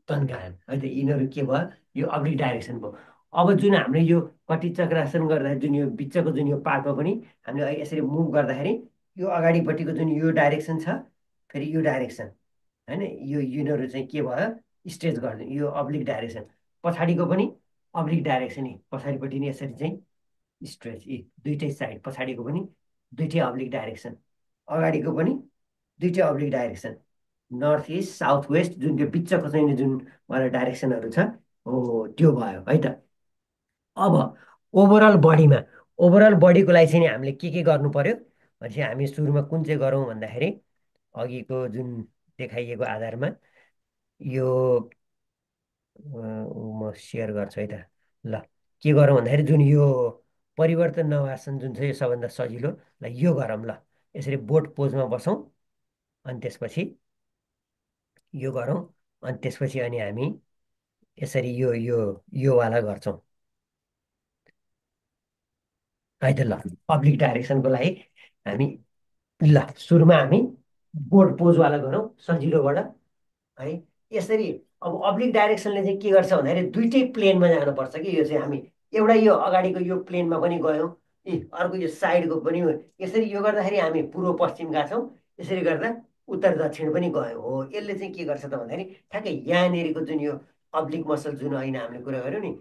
Speaker 2: तन्कायौँ है त। यिनीहरू के भयो, यो अब्लिक डाइरेक्सन भयो। अब जुन हामीले यो कटी चक्रासन गर्दाखेरि जुन यो बिचको जुन यो पार्टमा पनि हामीले अहिले यसरी मुभ गर्दाखेरि यो अगाडिपट्टिको जुन यो डाइरेक्सन छ, फेरि यो डाइरेक्सन होइन, यो यिनीहरू चाहिँ के भयो, स्ट्रेच गरिदियो, यो अब्लिक डाइरेक्सन। पछाडिको पनि अब्लिक डाइरेक्सन, नि पछाडिपट्टि नि यसरी चाहिँ स्ट्रेच, यी दुइटै साइड, पछाडिको पनि दुइटै अब्लिक डाइरेक्सन, अगाडिको पनि दुइटै oblique direction, north east south west जुन त्यो बिचको चाहिँ जुन वाला डाइरेक्सनहरू छ हो त्यो भयो है त। अब ओभरअल बडीमा, ओभरअल बडीको लागि चाहिँ नि हामीले के गर्नु पर्यो भनेपछि हामी सुरुमा कुन चाहिँ गरौँ भन्दाखेरि अघिको जुन देखाइएको आधारमा यो म सेयर गर्छु है त। ल के गरौँ भन्दाखेरि जुन यो परिवर्तन नवासन जुन छ यो सबभन्दा सजिलो, ल यो गरौँ। ल यसरी बोट पोजमा बसौँ, अनि त्यसपछि यो गरौँ, अनि त्यसपछि अनि हामी यसरी योवाला गर्छौँ है त। ल पब्लिक डाइरेक्सनको लागि हामी, ल सुरुमा हामी बोर्ड पोजवाला गरौँ सजिलोबाट है। यसरी अब अब्लिक डाइरेक्सनले चाहिँ के गर्छ भन्दाखेरि दुइटै प्लेनमा जानुपर्छ कि। यो चाहिँ हामी एउटा यो अगाडिको यो प्लेनमा पनि गयौँ, अर्को यो साइडको पनि यसरी यो गर्दाखेरि हामी पूर्व पश्चिम गएको छौँ, यसरी गर्दा उत्तर दक्षिण पनि गयौँ। हो यसले चाहिँ के गर्छ त भन्दाखेरि ठ्याक्कै यहाँनिरको जुन यो अब्लिक मसल जुन अहिले हामीले कुरा गऱ्यौँ नि,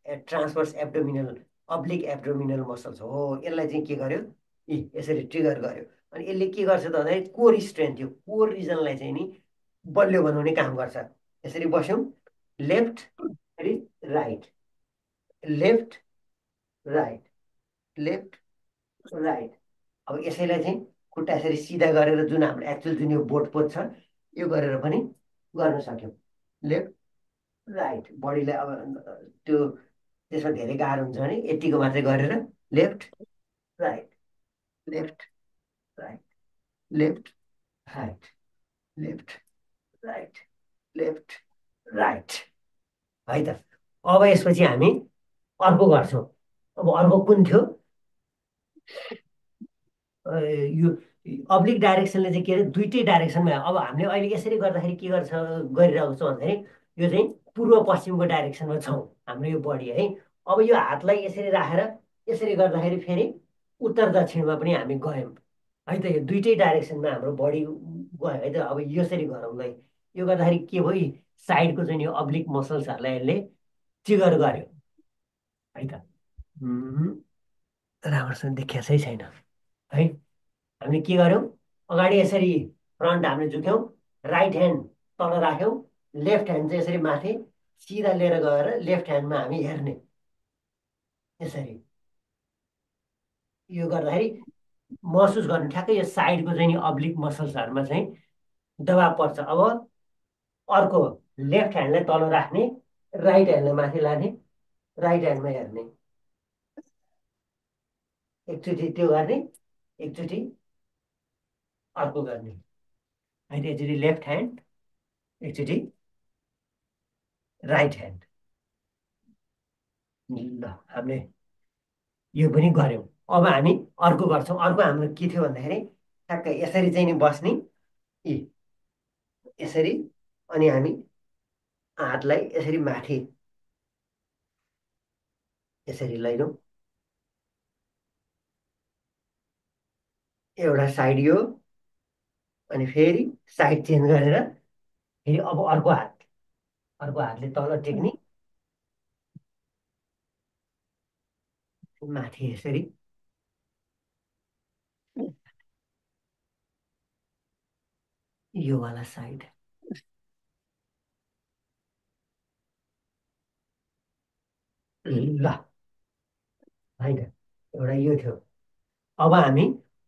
Speaker 2: transverse abdominal, oblique abdominal muscles हो, यसलाई चाहिँ के गर्यो, यसरी ट्रिगर गर्यो। अनि यसले के गर्छ त भन्दाखेरि कोर स्ट्रेन्थ, यो कोर रिजनलाई चाहिँ नि बलियो बनाउने काम गर्छ। यसरी बस्यौँ, लेफ्ट फेरि right, left right, left right. अब यसैलाई चाहिँ खुट्टा यसरी सिधा गरेर जुन हाम्रो एक्चुअल जुन यो बोट पोज छ यो गरेर पनि गर्न सक्यौँ। लेफ्ट राइट, बडीलाई अब त्यो त्यसमा धेरै गाह्रो हुन्छ भने यतिको मात्रै गरेर left right, left right, left right, left right, left right है त। अब यसपछि हामी अर्को गर्छौँ। अब अर्को कुन थियो, यो अब्लिक डाइरेक्सनले चाहिँ के अरे दुइटै डाइरेक्सनमा। अब हामीले अहिले यसरी गर्दाखेरि के गर्छ, गरिरहेको छौँ भन्दाखेरि यो चाहिँ पूर्व पश्चिमको डाइरेक्सनमा छौँ हाम्रो यो बडी है। अब यो हातलाई यसरी राखेर यसरी गर्दाखेरि फेरि उत्तर दक्षिणमा पनि हामी गयौँ है त। यो दुइटै डाइरेक्सनमा हाम्रो बडी गयो है त। अब यसरी गरौँ ल, यो गर्दाखेरि के भयो, साइडको चाहिँ यो अब्लिक मसल्सहरूलाई यसले ट्रिगर गर्यो है त। राम्रोसँग देखिया चाहिँ छैन है। हामीले के गर्यौँ, अगाडि यसरी फ्रन्ट हामीले झुक्यौँ, राइट ह्यान्ड तल राख्यौँ, लेफ्ट ह्यान्ड चाहिँ यसरी माथि सिधा लिएर गएर लेफ्ट ह्यान्डमा हामी हेर्ने, यसरी। यो गर्दाखेरि महसुस गर्नु ठ्याक्कै यो साइडको चाहिँ नि अब्लिक मसल्सहरूमा चाहिँ दबाब पर्छ। अब अर्को लेफ्ट ह्यान्डलाई तल राख्ने, राइट ह्यान्डलाई माथि लाने, राइट ह्यान्डमा हेर्ने, एकचोटि त्यो गर्ने, एकचोटि अर्को गर्ने। अहिले एकचोटि लेफ्ट ह्यान्ड, एकचोटि राइट ह्यान्ड। ल हामीले यो पनि गऱ्यौँ। अब हामी अर्को गर्छौँ। अर्को हाम्रो के थियो भन्दाखेरि ठ्याक्कै यसरी चाहिँ नि बस्ने, यी यसरी, अनि हामी हातलाई यसरी माथि यसरी लैजाउँ, एउटा साइड यो, अनि फेरि साइड चेन्ज गरेर फेरि अब अर्को हात, अर्को हातले तल टेक्ने, माथि यसरी, यो वाला साइड। ल होइन, एउटा यो थियो। अब हामी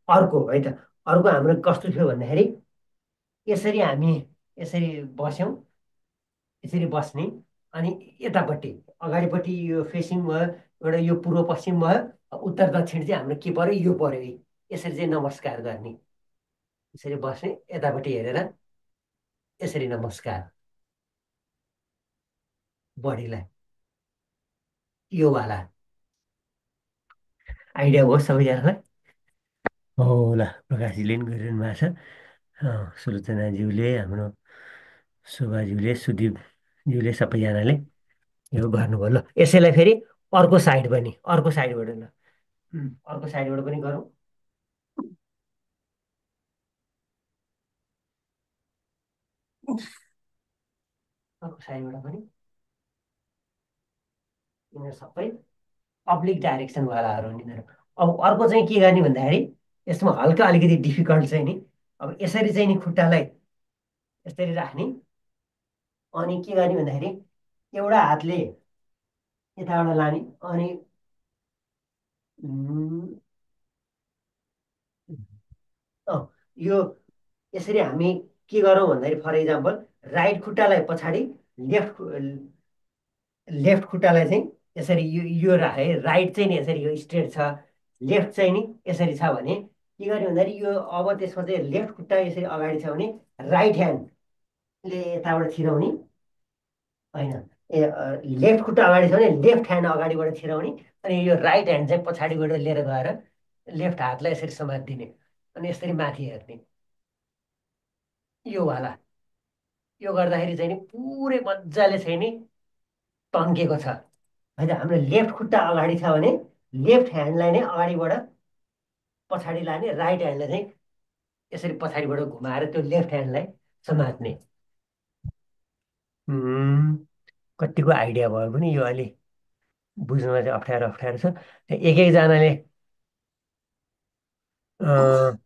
Speaker 2: अर्को है त, अर्को हाम्रो कस्तो थियो भन्दाखेरि यसरी हामी यसरी बस्यौँ, यसरी बस्ने, अनि यतापट्टि अगाडिपट्टि यो फेसिङ भयो, एउटा यो पूर्व पश्चिम भयो, उत्तर दक्षिण चाहिँ हाम्रो के पर्यो, यो पर्यो है। यसरी चाहिँ नमस्कार गर्ने, यसरी बस्ने, यतापट्टि हेरेर यसरी नमस्कार बडीलाई, यो वाला आइडिया हो सबैजनालाई। हो ल, प्रकाशजीले पनि गरिरहनु भएको छ, सुलोचनाज्यूले, हाम्रो शोभाज्यूले, सुदीपज्यूले, सबैजनाले यो गर्नुभयो। ल यसैलाई फेरि अर्को साइड पनि, अर्को साइडबाट ल, अर्को साइडबाट पनि गरौँ। अर्को साइडबाट पनि यिनीहरू सबै अब्लिक डाइरेक्सनवालाहरू हो यिनीहरू। अब अर्को चाहिँ के गर्ने भन्दाखेरि यसमा हल्का अलिकति डिफिकल्ट चाहिँ नि, अब यसरी चाहिँ नि खुट्टालाई यसरी राख्ने, अनि के गर्ने भन्दाखेरि एउटा हातले यताबाट लाने, अनि अँ, यो यसरी हामी के गरौँ भन्दाखेरि फर इक्जाम्पल राइट खुट्टालाई पछाडि, लेफ्ट लेफ्ट खुट्टालाई चाहिँ यसरी यो राखे, राइट चाहिँ नि यसरी यो स्ट्रेट छ, लेफ्ट चाहिँ नि यसरी छ भने के गर्ने भन्दाखेरि यो अब त्यसमा चाहिँ लेफ्ट खुट्टा यसरी अगाडि छ भने राइट ह्यान्डले यताबाट छिराउने, होइन ए लेफ्ट खुट्टा अगाडि छ भने लेफ्ट ह्यान्ड अगाडिबाट छिराउने, अनि यो राइट ह्यान्ड चाहिँ पछाडिबाट लिएर गएर लेफ्ट हातलाई यसरी समातिदिने, अनि यसरी माथि हेर्ने, यो वाला। यो गर्दाखेरि चाहिँ नि पुरै मजाले चाहिँ नि तन्केको छ है त। हाम्रो लेफ्ट खुट्टा अगाडि छ भने लेफ्ट ह्यान्डलाई नै अगाडिबाट पछाडि लाने, राइट ह्यान्डलाई चाहिँ यसरी पछाडिबाट घुमाएर त्यो लेफ्ट ह्यान्डलाई समात्ने। उम्, कतिको आइडिया भयो पनि यो अलि बुझ्नुमा चाहिँ अप्ठ्यारो अप्ठ्यारो छ। एक एकजनाले अँ,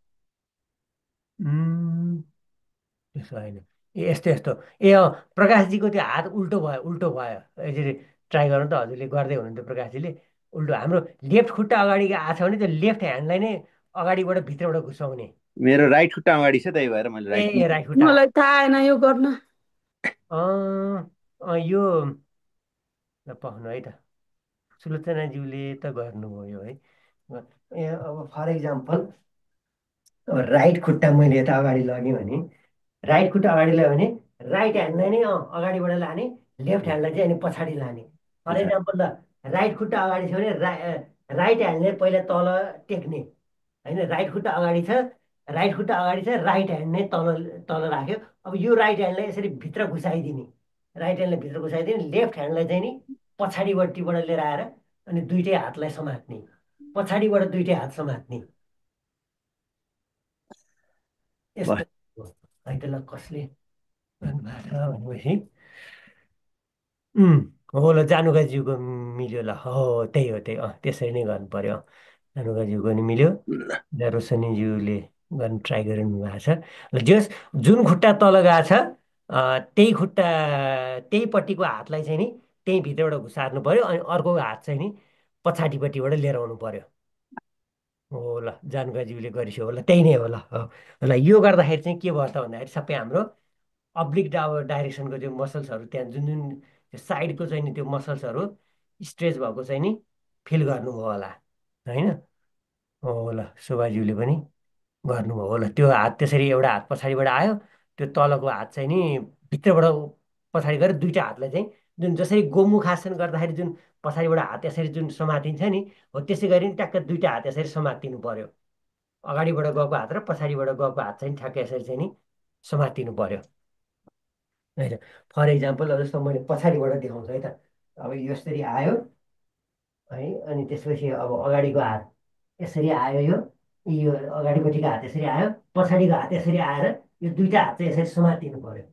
Speaker 2: उम्, त्यसो होइन, ए यस्तो यस्तो, ए प्रकाशजीको त्यो हात उल्टो भयो, उल्टो भयो, यसरी ट्राई गर्नु त, हजुरले गर्दै हुनुहुन्थ्यो प्रकाशजीले। उल्टो हाम्रो लेफ्ट खुट्टा अगाडि आएको छ भने त्यो लेफ्ट ह्यान्डलाई नै अगाडिबाट भित्रबाट घुसाउने।
Speaker 3: मेरो राइट खुट्टा अगाडि छ, त्यही भएर मैले राइट
Speaker 2: ए राइट खुट्टा,
Speaker 4: मलाई थाहा आएन यो गर्न।
Speaker 2: यो पाउनु है त, सुलोचनाज्यूले त गर्नुभयो है। अब फर इक्जाम्पल राइट खुट्टा मैले यता अगाडि लगेँ भने, राइट खुट्टा अगाडि लाग्यो भने राइट ह्यान्डलाई नै अगाडिबाट लाने, लेफ्ट ह्यान्डलाई चाहिँ अनि पछाडि लाने। फर इक्जाम्पल ल राइट खुट्टा अगाडि छ भने राइट ह्यान्डले पहिला तल टेक्ने, होइन राइट खुट्टा अगाडि छ, राइट खुट्टा अगाडि छ, राइट ह्यान्ड नै तल तल राख्यो। अब यो राइट ह्यान्डलाई यसरी भित्र घुसाइदिने, राइट ह्यान्डलाई भित्र घुसाइदिने, लेफ्ट ह्यान्डलाई चाहिँ नि पछाडिपट्टिबाट लिएर आएर अनि दुइटै हातलाई समात्ने, पछाडिबाट दुइटै हात समात्ने, यस्तो हो। है त ल, कसले गर्नुभएको छ भनेपछि हो ल, जानुकाज्यूको मिल्यो, ल हो त्यही हो, त्यही त्यसरी नै गर्नु पर्यो। जानुकाज्यूको नि मिल्यो, रोशनीज्यूले गर्न ट्राई गरिरहनु भएको छ। ल जस जुन खुट्टा तल गएको छ त्यही खुट्टा त्यहीपट्टिको हातलाई चाहिँ नि त्यही भित्रबाट घुसार्नु पर्यो, अनि अर्को हात चाहिँ नि पछाडिपट्टिबाट लिएर आउनु पर्यो। हो ल, जानुकाज्यूले गरिसो हो ल, त्यही नै हो ल। हो ल, यो गर्दाखेरि चाहिँ के भयो त भन्दाखेरि सबै हाम्रो अब्लिक डाइरेक्सनको त्यो मसल्सहरू त्यहाँ जुन जुन त्यो साइडको चाहिँ नि त्यो मसल्सहरू स्ट्रेच भएको चाहिँ नि फिल गर्नुभयो होला होइन। हो ल, शोभाज्यूले पनि गर्नुभयो होला। त्यो हात त्यसरी एउटा हात पछाडिबाट आयो, त्यो तलको हात चाहिँ नि भित्रबाट पछाडि गएर दुइटा हातलाई चाहिँ जुन जसरी गोमुख आसन गर्दाखेरि जुन पछाडिबाट हात यसरी जुन समातिन्छ नि, हो त्यसै गरी नि ट्याक्क दुइटा हात यसरी समातिनु पर्यो। अगाडिबाट गएको हात र पछाडिबाट गएको हात चाहिँ ठ्याक्क यसरी चाहिँ नि समातिनु पर्यो होइन। फर इक्जाम्पल अब जस्तो मैले पछाडिबाट देखाउँछु है त। अब यसरी आयो है, अनि त्यसपछि अब अगाडिको हात यसरी आयो, यो अगाडिपट्टिको हात यसरी आयो, पछाडिको हात यसरी आएर यो दुइटा हात चाहिँ यसरी समातिनु पर्यो।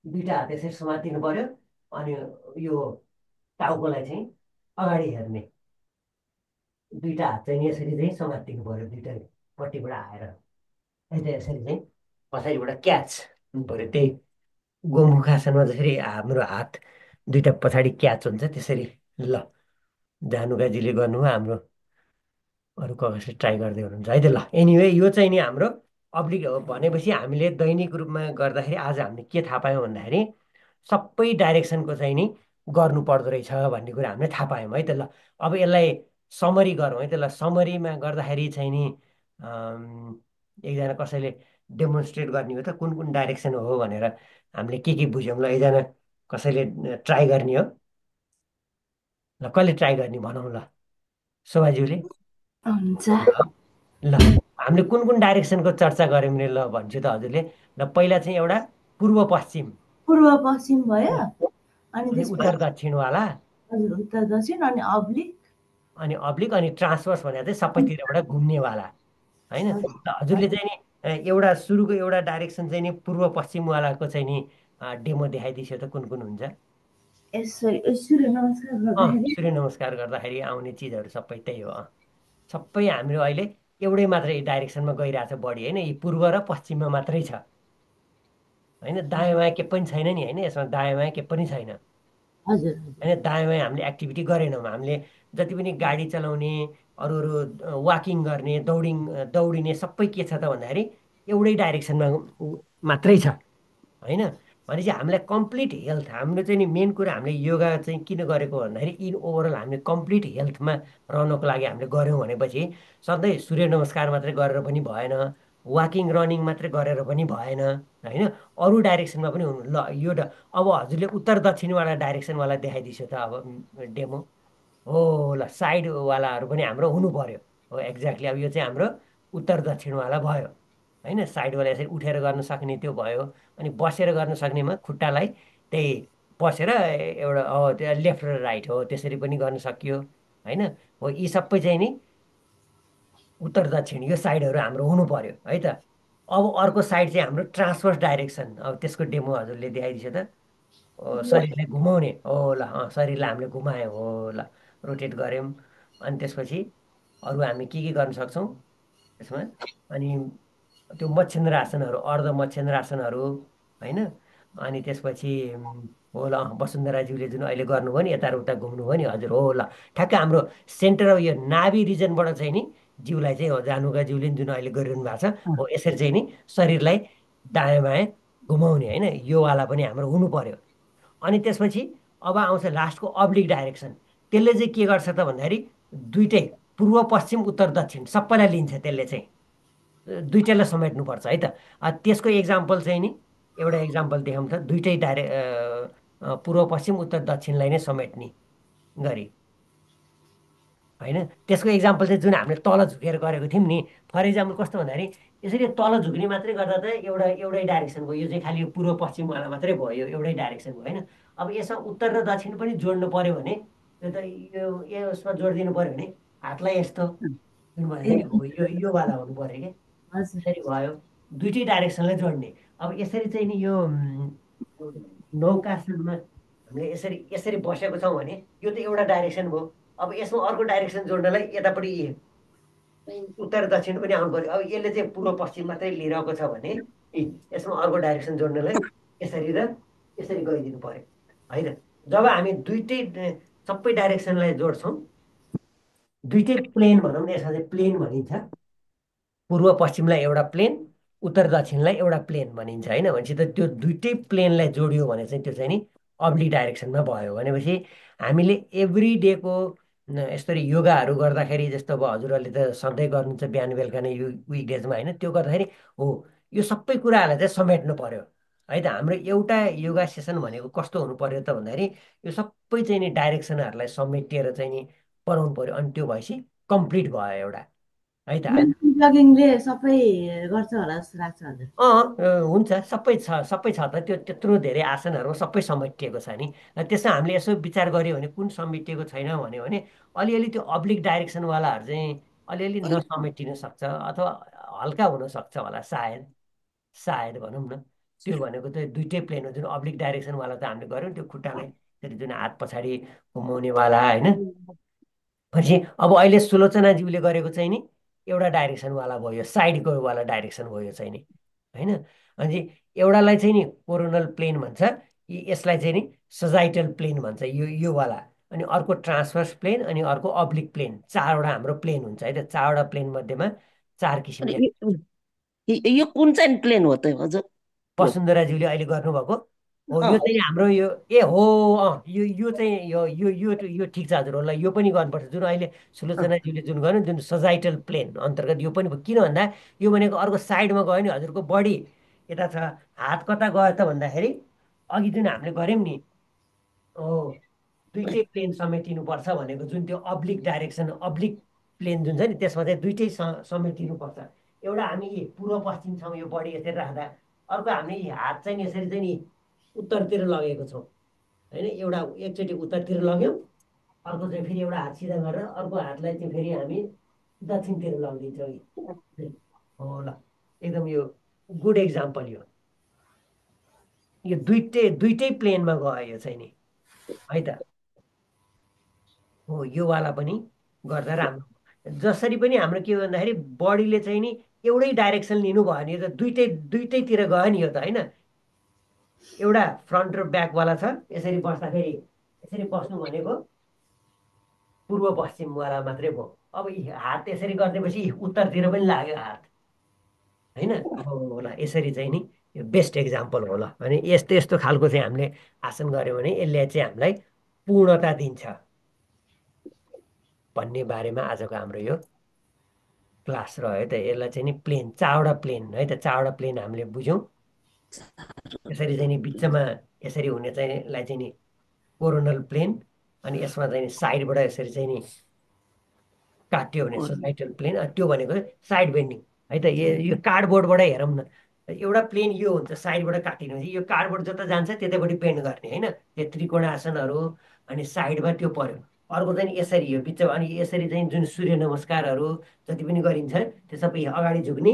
Speaker 2: दुइटा हात यसरी समातिनु पर्यो, अनि यो टाउकोलाई चाहिँ अगाडि हेर्ने दुइटा हात चाहिँ यसरी चाहिँ समातिनु पर्यो दुइटापट्टिबाट आएर है त। यसरी चाहिँ पछाडिबाट क्याच हुनु पर्यो। त्यही गोमुखासनमा जसरी हाम्रो हात दुइटा पछाडि क्याच हुन्छ त्यसरी। ल, जानुकाजीले गर्नुभयो, हाम्रो अरू कसले ट्राई गर्दै हुनुहुन्छ है त। ल एनिवे यो चाहिँ नि हाम्रो अब्लिक हो भनेपछि हामीले दैनिक रूपमा गर्दाखेरि आज हामीले के थाहा पायौँ भन्दाखेरि सबै डाइरेक्सनको चाहिँ नि गर्नु पर्दो रहेछ भन्ने कुरा हामीले थाहा पायौँ है त। ल अब यसलाई समरी गरौँ है त। ल समरीमा गर्दाखेरि चाहिँ नि एकजना कसैले डेमोन्स्ट्रेट गर्ने हो त कुन कुन डाइरेक्सन हो भनेर हामीले के बुझ्यौँ। ल एकजना कसैले ट्राई गर्ने हो। ल कसले ट्राई गर्ने भनौँ ल, शोभाज्यूले।
Speaker 4: हुन्छ।
Speaker 2: ल हामीले कुन कुन डाइरेक्सनको चर्चा गऱ्यौँ भने ल भन्छु त हजुरले। ल पहिला चाहिँ एउटा पूर्व पश्चिम,
Speaker 4: पूर्व पश्चिम भयो, अनि
Speaker 2: अनि
Speaker 4: त्यसपछि
Speaker 2: उत्तर दक्षिणवाला,
Speaker 4: हजुर उत्तर दक्षिण, अनि अब्लिक,
Speaker 2: अनि अब्लिक, अनि ट्रान्सवर्स भनेर चाहिँ सबैतिरबाट घुम्नेवाला होइन। ल हजुरले चाहिँ नि एउटा सुरुको एउटा डाइरेक्सन चाहिँ नि पूर्व पश्चिमवालाको चाहिँ नि डेमो देखाइदिन्छु त कुन कुन हुन्छ।
Speaker 4: यसरी सूर्य नमस्कार गर्दाखेरि
Speaker 2: सूर्य नमस्कार गर्दाखेरि आउने चिजहरू सबै त्यही हो। सबै हाम्रो अहिले एउटै मात्रै डाइरेक्सनमा गइरहेछ बढी होइन, यी पूर्व र पश्चिममा मात्रै छ होइन। दायाँ बायाँ के पनि छैन नि होइन, यसमा दायाँ बायाँ के पनि छैन
Speaker 4: हजुर
Speaker 2: होइन। दायाँ बायाँ हामीले एक्टिभिटी गरेनौँ। हामीले जति पनि गाडी चलाउने, अरू अरू वाकिङ गर्ने, दौडिने सबै के छ त भन्दाखेरि एउटै डाइरेक्सनमा मात्रै छ होइन। भनेपछि हामीलाई कम्प्लिट हेल्थ, हाम्रो चाहिँ नि मेन कुरा हामीले योगा चाहिँ किन गरेको भन्दाखेरि इन ओभरअल हामीले कम्प्लिट हेल्थमा रहनको लागि हामीले गऱ्यौँ भनेपछि सधैँ सूर्य नमस्कार मात्रै गरेर पनि भएन, वाकिङ रनिङ मात्रै गरेर पनि भएन होइन। अरू डाइरेक्सनमा पनि हुनु। ल यो अब हजुरले उत्तर दक्षिणवाला डाइरेक्सनवाला देखाइदिन्छु त अब डेमो। हो ल, साइडवालाहरू पनि हाम्रो हुनु पर्यो। हो एक्ज्याक्टली, अब यो चाहिँ हाम्रो उत्तर दक्षिणवाला भयो होइन। साइडवाला यसरी उठेर गर्न सक्ने त्यो भयो, अनि बसेर गर्न सक्नेमा खुट्टालाई त्यही बसेर एउटा हो त्यो लेफ्ट र राइट हो त्यसरी पनि गर्न सकियो होइन। हो यी सबै चाहिँ नि उत्तर दक्षिण यो साइडहरू हाम्रो हुनु पर्यो है त। अब अर्को साइड चाहिँ हाम्रो ट्रान्सभर्स डाइरेक्सन, अब त्यसको डेमो हजुरले देखाइदिन्छ त। शरीरलाई घुमाउने हो ल, शरीरलाई हामीले घुमायौँ हो ल, रोटेट गऱ्यौँ, अनि त्यसपछि अरू हामी के गर्न सक्छौँ त्यसमा। अनि त्यो मच्छिन्द्रासनहरू, अर्ध मच्छिन्द्रासनहरू होइन। अनि त्यसपछि हो ल, वसुन्धराज्यूले जुन अहिले गर्नुभयो नि, यता र उता घुम्नुभयो नि हजुर। हो ल, ठ्याक्क हाम्रो सेन्टर अफ यो नाभि रिजनबाट चाहिँ नि जिउलाई चाहिँ हो जानुका ज्यूले जुन अहिले गरिरहनु भएको छ हो यसरी चाहिँ नि शरीरलाई दायाँ बायाँ घुमाउने होइन, योवाला पनि हाम्रो हुनु पर्यो। अनि त्यसपछि अब आउँछ लास्टको अब्लिक डाइरेक्सन। त्यसले चाहिँ के गर्छ त भन्दाखेरि दुइटै पूर्व पश्चिम उत्तर दक्षिण सबैलाई लिन्छ त्यसले चाहिँ, दुइटैलाई समेट्नुपर्छ है त। त्यसको एक्जाम्पल चाहिँ नि एउटा एक्जाम्पल देखाउँ त, दुइटै पूर्व पश्चिम उत्तर दक्षिणलाई नै समेट्ने गरी होइन। त्यसको एक्जाम्पल चाहिँ जुन हामीले तल झुकेर गरेको थियौँ नि, फर इक्जाम्पल कस्तो भन्दाखेरि यसरी तल झुक्ने मात्रै गर्दा त एउटै डाइरेक्सन भयो, यो चाहिँ खालि पूर्व पश्चिमवाला मात्रै भयो, यो एउटै डाइरेक्सन भयो होइन। अब यसमा उत्तर र दक्षिण पनि जोड्नु पर्यो भने यो त यो यसमा जोडिदिनु पर्यो भने हातलाई यस्तो जुन भने नि हो योवाला हुनु पर्यो क्या,
Speaker 4: हजुर
Speaker 2: यसरी भयो, दुइटै डाइरेक्सनलाई जोड्ने। अब यसरी चाहिँ नि यो नौकासनमा हामीले यसरी यसरी बसेको छौँ भने यो त एउटा डाइरेक्सन भयो। अब यसमा अर्को डाइरेक्सन जोड्नलाई यतापट्टि उत्तर दक्षिण पनि आउनु पर्यो। अब यसले चाहिँ पूर्व पश्चिम मात्रै लिइरहेको छ भने यसमा अर्को डाइरेक्सन जोड्नलाई यसरी र यसरी गइदिनु पर्यो है त। जब हामी दुइटै सबै डाइरेक्सनलाई जोड्छौँ, दुइटै प्लेन भनौँ न, यसमा चाहिँ प्लेन भनिन्छ। पूर्व पश्चिमलाई एउटा प्लेन, उत्तर दक्षिणलाई एउटा प्लेन भनिन्छ होइन। भनेपछि त त्यो दुइटै प्लेनलाई जोडियो भने चाहिँ त्यो चाहिँ नि अब्लिक डाइरेक्सनमा भयो। भनेपछि हामीले एभ्री डेको यसरी योगाहरू गर्दाखेरि, जस्तो अब हजुरहरूले त सधैँ गर्नुहुन्छ बिहान बेलुका नै विकडेजमा होइन, त्यो गर्दाखेरि हो यो सबै कुराहरूलाई चाहिँ समेट्नु पर्यो है त। हाम्रो एउटा योगा सेसन भनेको कस्तो हुनु पर्यो त भन्दाखेरि यो सबै चाहिँ नि डाइरेक्सनहरूलाई समेटिएर चाहिँ नि बनाउनु पर्यो। अनि त्यो भएपछि कम्प्लिट भयो एउटा है त।
Speaker 4: प्लगिङले सबै गर्छ होला जस्तो लाग्छ हजुर।
Speaker 2: हुन्छ, सबै छ त। त्यो त्यत्रो धेरै आसनहरू सबै समेटिएको छ नि। त्यसमा हामीले यसो विचार गऱ्यो भने कुन समेटिएको छैन भन्यो भने अलिअलि त्यो अब्लिक डाइरेक्सनवालाहरू चाहिँ अलिअलि नसमेटिन सक्छ, अथवा हल्का हुनसक्छ होला सायद, सायद भनौँ न। त्यो भनेको चाहिँ दुइटै प्लेन हो। जुन अब्लिक डाइरेक्सनवाला त हामीले गऱ्यौँ त्यो खुट्टालाई त्यसरी जुन हात पछाडि घुमाउनेवाला होइन। भनेपछि अब अहिले सुलोचनाज्यूले गरेको चाहिँ नि एउटा डाइरेक्सनवाला भयो, साइडको वाला डाइरेक्सन भयो चाहिँ नि होइन। अनि एउटालाई चाहिँ नि कोरोनल प्लेन भन्छ, यसलाई चाहिँ नि सजाइटल प्लेन भन्छ योवाला। अनि अर्को ट्रान्सभर्स प्लेन, अनि अर्को अब्लिक प्लेन। चारवटा हाम्रो प्लेन हुन्छ है त। चारवटा प्लेन मध्येमा चार किसिमले।
Speaker 5: यो कुन चाहिँ प्लेन हो त हजुर?
Speaker 2: वसुन्धराज्यूले अहिले गर्नुभएको हो यो चाहिँ हाम्रो यो हो यो चाहिँ यो ठिक छ हजुर। होला यो पनि गर्नुपर्छ। जुन अहिले सुलोचनाज्यूले जुन गर्नु, जुन सजाइटल प्लेन अन्तर्गत यो पनि भयो। किन भन्दा यो भनेको अर्को साइडमा गयो नि हजुरको बडी यता छ, हात कता गयो त भन्दाखेरि अघि जुन हामीले गऱ्यौँ नि हो दुइटै प्लेन समेटिनुपर्छ भनेको, जुन त्यो अब्लिक डाइरेक्सन अब्लिक प्लेन जुन छ नि त्यसमा चाहिँ दुइटै समेटिनुपर्छ। एउटा हामी पूर्व पश्चिम छौँ यो बडी यसरी राख्दा, अर्को हामीले हात चाहिँ यसरी चाहिँ नि उत्तरतिर लगेको छौँ होइन। एउटा एकचोटि उत्तरतिर लग्यौँ, अर्को चाहिँ फेरि एउटा हात सिधा गरेर अर्को हातलाई चाहिँ फेरि हामी दक्षिणतिर लगिदिन्छौँ। हो ल, एकदम यो गुड एक्जाम्पल। यो दुइटै प्लेनमा गयो यो चाहिँ नि है त। हो योवाला पनि गर्दा राम्रो। जसरी पनि हाम्रो के हो भन्दाखेरि बडीले चाहिँ नि एउटै डाइरेक्सन लिनु भयो भने यो त दुइटैतिर गयो नि यो त होइन। एउटा फ्रन्ट र ब्याकवाला छ, यसरी बस्दाखेरि यसरी बस्नु भनेको पूर्व पश्चिमवाला मात्रै भयो। अब हात यसरी गरिदिएपछि उत्तरतिर पनि लाग्यो हात होइन। होला यसरी चाहिँ नि यो बेस्ट एक्जाम्पल होला। अनि यस्तो यस्तो खालको चाहिँ हामीले आसन गऱ्यौँ भने यसले चाहिँ हामीलाई पूर्णता दिन्छ भन्ने बारेमा आजको हाम्रो यो क्लास रह्यो त। यसलाई चाहिँ नि प्लेन, चारवटा प्लेन है त, चारवटा प्लेन हामीले बुझ्यौँ। यसरी चाहिँ नि बिचमा यसरी हुने चाहिँ लाई चाहिँ नि कोरोनल प्लेन, अनि यसमा चाहिँ नि साइडबाट यसरी चाहिँ नि काट्यो भने सोसाइटल प्लेन। त्यो भनेको साइड बेन्डिङ है त। यो कार्डबोर्डबाट हेरौँ न, एउटा प्लेन यो हुन्छ, साइडबाट काटिनु भने यो कार्डबोर्ड जता जान्छ त्यतैपट्टि बेन्ड गर्ने होइन। त्यो त्रिकोण आसनहरू अनि साइडमा त्यो पर्यो। अर्को चाहिँ यसरी यो बिचमा, अनि यसरी चाहिँ जुन सूर्य नमस्कारहरू जति पनि गरिन्छ त्यो सबै अगाडि झुक्ने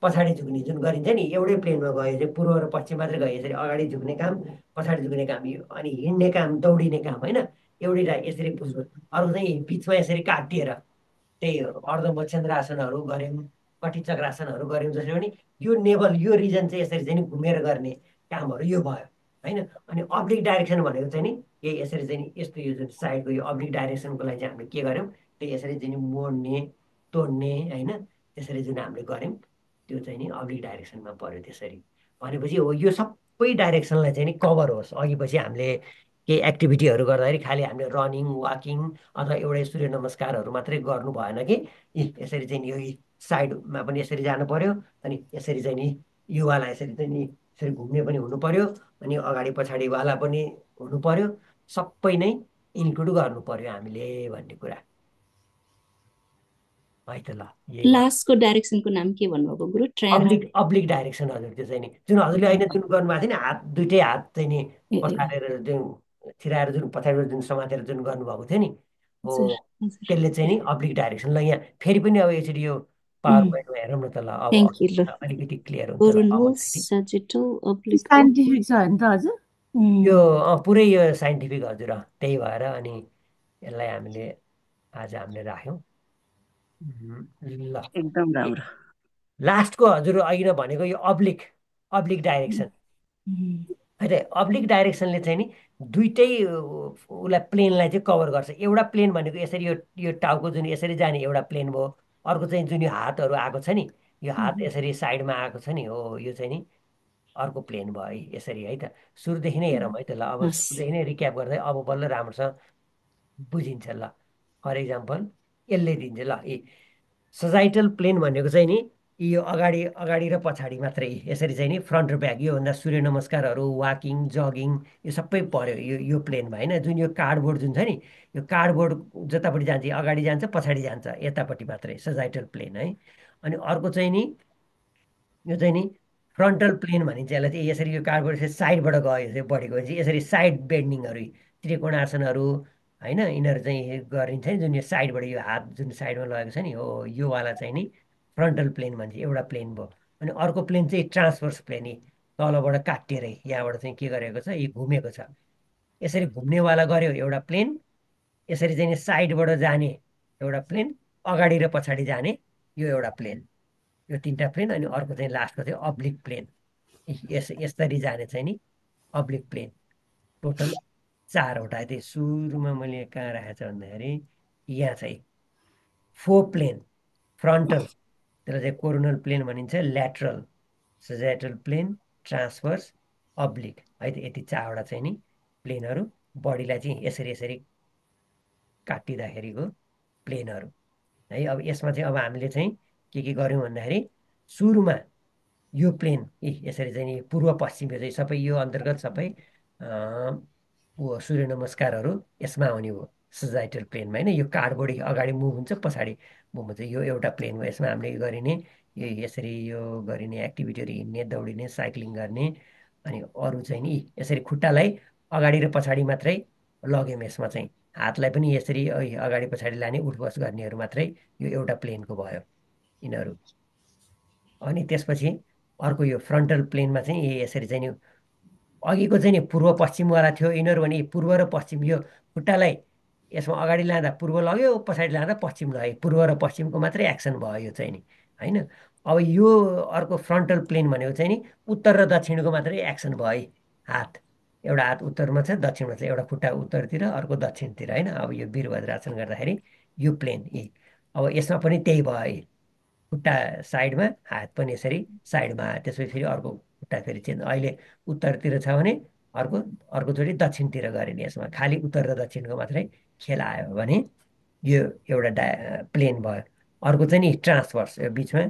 Speaker 2: पछाडि झुक्ने जुन गरिन्छ नि एउटै प्लेनमा गयो चाहिँ पूर्व र पश्चिम मात्रै गयो। यसरी अगाडि झुक्ने काम, पछाडि झुक्ने काम, यो अनि हिँड्ने काम, दौडिने काम होइन। एउटै यसरी बुझ्नु। अर्को चाहिँ बिचमा यसरी काटिएर त्यही अर्ध मच्छेन्द्रासनहरू गऱ्यौँ, कटी चक्रासनहरू गऱ्यौँ। जसरी पनि यो नेभल यो रिजन चाहिँ यसरी चाहिँ घुमेर गर्ने कामहरू यो भयो होइन। अनि अब्लिक डाइरेक्सन भनेको चाहिँ नि यही यसरी चाहिँ नि यस्तो यो जुन साइडको यो अब्लिक डाइरेक्सनको लागि चाहिँ हामीले के गऱ्यौँ, त्यही यसरी चाहिँ मोड्ने तोड्ने होइन, त्यसरी जुन हामीले गऱ्यौँ त्यो चाहिँ नि अब्लिक डाइरेक्सनमा पर्यो। त्यसरी भनेपछि हो यो सबै डाइरेक्सनलाई चाहिँ नि कभर होस्। अघि पछि हामीले केही एक्टिभिटीहरू गर्दाखेरि खालि हामीले रनिङ वाकिङ अथवा एउटै सूर्य नमस्कारहरू मात्रै गर्नु भएन कि यसरी चाहिँ यो साइडमा पनि यसरी जानु पर्यो। अनि यसरी चाहिँ नि युवाला यसरी चाहिँ नि यसरी घुम्ने पनि हुनु पर्यो। अनि अगाडि पछाडिवाला पनि हुनु पर्यो। सबै नै इन्क्लुड गर्नु पर्यो हामीले भन्ने कुरा है त। ल
Speaker 6: लास्टको डाइरेक्सनको नाम के भन्नुभएको गुरु?
Speaker 2: अब्लिक डाइरेक्सन हजुर। त्यो चाहिँ नि जुन हजुरले अहिले जुन गर्नुभएको थियो नि हात दुइटै हात चाहिँ नि पछाडेर जुन छिराएर जुन पछाडिबाट जुन समातेर जुन गर्नुभएको थियो नि हो त्यसले चाहिँ नि अब्लिक डाइरेक्सन। ल यहाँ फेरि पनि अब यसरी यो पावर पोइन्टमा हेरौँ न त। ल अब अलिकति क्लियर हुन्छ।
Speaker 4: साइन्टिफिक छ नि त हजुर
Speaker 2: यो पुरै यो साइन्टिफिक हजुर। त्यही भएर अनि यसलाई हामीले आज हामीले राख्यौँ। ल
Speaker 5: एकदम राम्रो।
Speaker 2: लास्टको हजुर अघि नै भनेको यो अब्लिक अब्लिक डाइरेक्सन है त। अब्लिक डाइरेक्सनले चाहिँ नि दुइटै उसलाई प्लेनलाई चाहिँ कभर गर्छ। एउटा प्लेन भनेको यसरी यो टाउको जुन यसरी जाने एउटा प्लेन भयो। अर्को चाहिँ जुन यो हातहरू आएको छ नि, यो हात यसरी साइडमा आएको छ नि, हो यो चाहिँ नि अर्को प्लेन भयो है, यसरी है त। सुरुदेखि नै हेरौँ है त। ल अब
Speaker 6: हस्
Speaker 2: सुरुदेखि नै रिक्याप गर्दै अब बल्ल राम्रोसँग बुझिन्छ। ल फर इक्जाम्पल यसले दिन्छ ल सजाइटल प्लेन भनेको चाहिँ नि यो अगाडि अगाडि र पछाडि मात्रै यसरी चाहिँ नि फ्रन्ट र ब्याक, योभन्दा सूर्य नमस्कारहरू, वाकिङ, जगिङ यो सबै पर्यो यो प्लेनमा होइन। जुन यो कार्डबोर्ड जुन छ नि, यो कार्डबोर्ड जतापट्टि जान्छ अगाडि जान्छ पछाडि जान्छ यतापट्टि मात्रै सजाइटल प्लेन है। अनि अर्को चाहिँ नि यो चाहिँ नि फ्रन्टल प्लेन भनिन्छ यसलाई चाहिँ। यसरी यो कार्डबोर्ड यसरी साइडबाट गयो, यसरी बढेको चाहिँ यसरी साइड बेन्डिङहरू, त्रिकोणासनहरू होइन, यिनीहरू चाहिँ गरिन्छ नि। जुन यो साइडबाट यो हात जुन साइडमा लगेको छ नि, हो योवाला चाहिँ नि फ्रन्टल प्लेन भन्छ, एउटा प्लेन भयो। अनि अर्को प्लेन चाहिँ ट्रान्सभर्स प्लेन, यी तलबाट काटिएरै यहाँबाट चाहिँ के गरेको छ, यी घुमेको छ। यसरी घुम्नेवाला गऱ्यो एउटा प्लेन, यसरी चाहिँ नि साइडबाट जाने एउटा प्लेन, अगाडि र पछाडि जाने यो एउटा प्लेन, यो तिनवटा प्लेन। अनि अर्को चाहिँ लास्टको चाहिँ अब्लिक प्लेन, यसरी जाने चाहिँ नि अब्लिक प्लेन। टोटल चारवटा। त्यो सुरुमा मैले कहाँ राखेको छ भन्दाखेरि यहाँ चाहिँ फोर प्लेन, फ्रन्टल त्यसलाई चाहिँ कोरोनल प्लेन भनिन्छ, lateral, sagittal plane, transverse, oblique है त। यति चारवटा चाहिँ नि प्लेनहरू बडीलाई चाहिँ यसरी यसरी काटिँदाखेरिको प्लेनहरू है। अब यसमा चाहिँ अब हामीले चाहिँ के गर्यौँ भन्दाखेरि सुरुमा यो प्लेन यसरी चाहिँ नि पूर्व पश्चिम, यो चाहिँ सबै यो अन्तर्गत सबै सूर्य नमस्कारहरू यसमा आउने हो सजाइटल प्लेनमा होइन। यो कार्डबोर्ड अगाडि मुभ हुन्छ पछाडि मुभ हुन्छ, यो एउटा प्लेन हो। यसमा हामीले गरिने यो यसरी यो गरिने एक्टिभिटीहरू, हिँड्ने, दौडिने, साइक्लिङ गर्ने। अनि अरू चाहिँ नि यसरी खुट्टालाई अगाडि र पछाडि मात्रै लग्यौँ। यसमा चाहिँ हातलाई पनि यसरी अगाडि पछाडि लाने, उठबस गर्नेहरू मात्रै यो एउटा प्लेनको भयो यिनीहरू। अनि त्यसपछि अर्को यो फ्रन्टल प्लेनमा चाहिँ यसरी चाहिँ नि अघिको चाहिँ नि पूर्व पश्चिमवाला थियो यिनीहरू भने पूर्व र पश्चिम, यो खुट्टालाई यसमा अगाडि लाँदा पूर्व लग्यो, पछाडि लाँदा पश्चिम लग्यो, पूर्व र पश्चिमको मात्रै एक्सन भयो यो चाहिँ नि होइन। अब यो अर्को फ्रन्टल प्लेन भनेको चाहिँ नि उत्तर र दक्षिणको मात्रै एक्सन भयो है। हात एउटा हात उत्तरमा छ, दक्षिणमा छ, एउटा खुट्टा उत्तरतिर अर्को दक्षिणतिर होइन। अब यो वीरभद्रासन गर्दाखेरि यो प्लेन अब यसमा पनि त्यही भयो है। खुट्टा साइडमा, हात पनि यसरी साइडमा, त्यसपछि फेरि अर्को खुट्टा फेरि चेन्ज। अहिले उत्तरतिर छ भने अर्को अर्कोचोटि दक्षिणतिर गरिने। यसमा खालि उत्तर र दक्षिणको मात्रै खेल आयो भने यो एउटा प्लेन भयो। अर्को चाहिँ नि ट्रान्सभर्स, यो बिचमा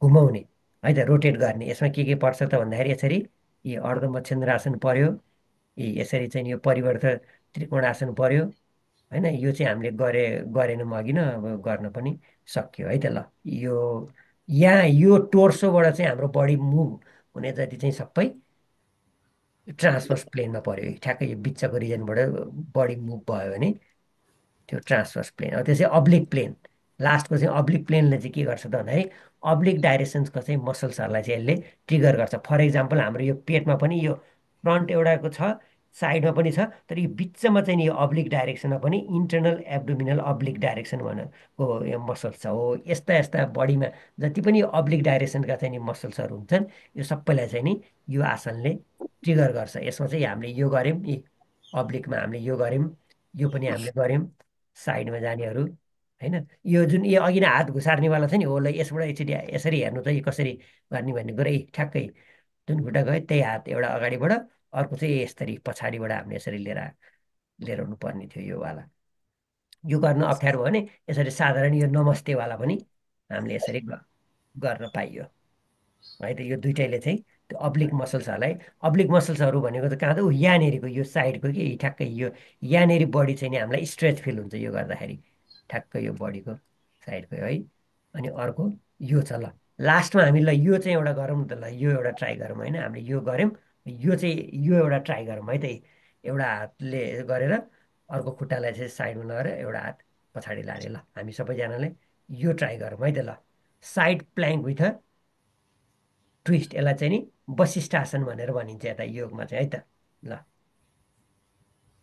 Speaker 2: घुमाउने है त, रोटेट गर्ने। यसमा के पर्छ त भन्दाखेरि यसरी यी अर्धमच्छिन्द्रासन पर्यो, यसरी चाहिँ यो परिवर्त त्रिकोणासन पर्यो होइन। यो चाहिँ हामीले गरेनौँ अघि न, अब गर्न पनि सक्यो है त। ल यो यहाँ यो टोर्सोबाट चाहिँ हाम्रो बडी मुभ हुने जति चाहिँ सबै ट्रान्सभर्स प्लेनमा पर्यो। ठ्याक्कै यो बिचको रिजनबाट बडी मुभ भयो भने त्यो ट्रान्सभर्स प्लेन। अब त्यसै अब्लिक प्लेन, लास्टको चाहिँ अब्लिक प्लेनले चाहिँ के गर्छ त भन्दाखेरि अब्लिक डाइरेक्सन्सको चाहिँ मसल्सहरूलाई चाहिँ यसले ट्रिगर गर्छ। फर इक्जाम्पल हाम्रो यो पेटमा पनि यो फ्रन्ट एउटाको छ, साइडमा पनि छ, तर यो बिचमा चाहिँ नि यो अब्लिक डाइरेक्सनमा पनि इन्टर्नल एब्डोमिनल अब्लिक डाइरेक्सन भनेको यो मसल्स छ। हो यस्ता यस्ता बडीमा जति पनि यो अब्लिक डाइरेक्सनका चाहिँ नि मसल्सहरू हुन्छन्, यो सबैलाई चाहिँ नि यो आसनले ट्रिगर गर्छ। यसमा चाहिँ हामीले यो गऱ्यौँ, अब्लिकमा हामीले यो गऱ्यौँ, यो पनि हामीले गऱ्यौँ, साइडमा जानेहरू होइन। यो जुन यो अघि नै हात घुसार्नेवाला छ नि, हो ल यसबाट एकचोटि यसरी हेर्नु त यो कसरी गर्ने भन्ने कुरो ठ्याक्कै जुन खुट्टा गयो त्यही हात एउटा अगाडिबाट, अर्को चाहिँ यसरी पछाडिबाट हामीले यसरी लिएर आउनु पर्ने थियो योवाला। यो गर्न अप्ठ्यारो भयो भने यसरी साधारण यो नमस्तेवाला पनि हामीले यसरी गर्न पाइयो है त। यो दुइटैले चाहिँ त्यो अब्लिक मसल्सहरूलाई, अब्लिक मसल्सहरू भनेको त कहाँ त यहाँनिरको यो साइडको कि ठ्याक्कै यो यहाँनिर बडी चाहिँ नि हामीलाई स्ट्रेच फिल हुन्छ यो गर्दाखेरि, ठ्याक्कै यो बडीको साइडको है। अनि अर्को यो छ। ल लास्टमा हामी ल यो चाहिँ एउटा गरौँ न त। ल यो एउटा ट्राई गरौँ होइन। हामीले यो गऱ्यौँ, यो चाहिँ यो एउटा ट्राई गरौँ है त। एउटा हातले गरेर अर्को खुट्टालाई चाहिँ साइडमा लगेर एउटा हात पछाडि लाने। ल हामी सबैजनाले यो ट्राई गरौँ है त। ल साइड प्ल्याङ्क विथ ट्विस्ट, यसलाई चाहिँ नि वशिष्ठ आसन भनेर भनिन्छ यता योगमा चाहिँ है त। ल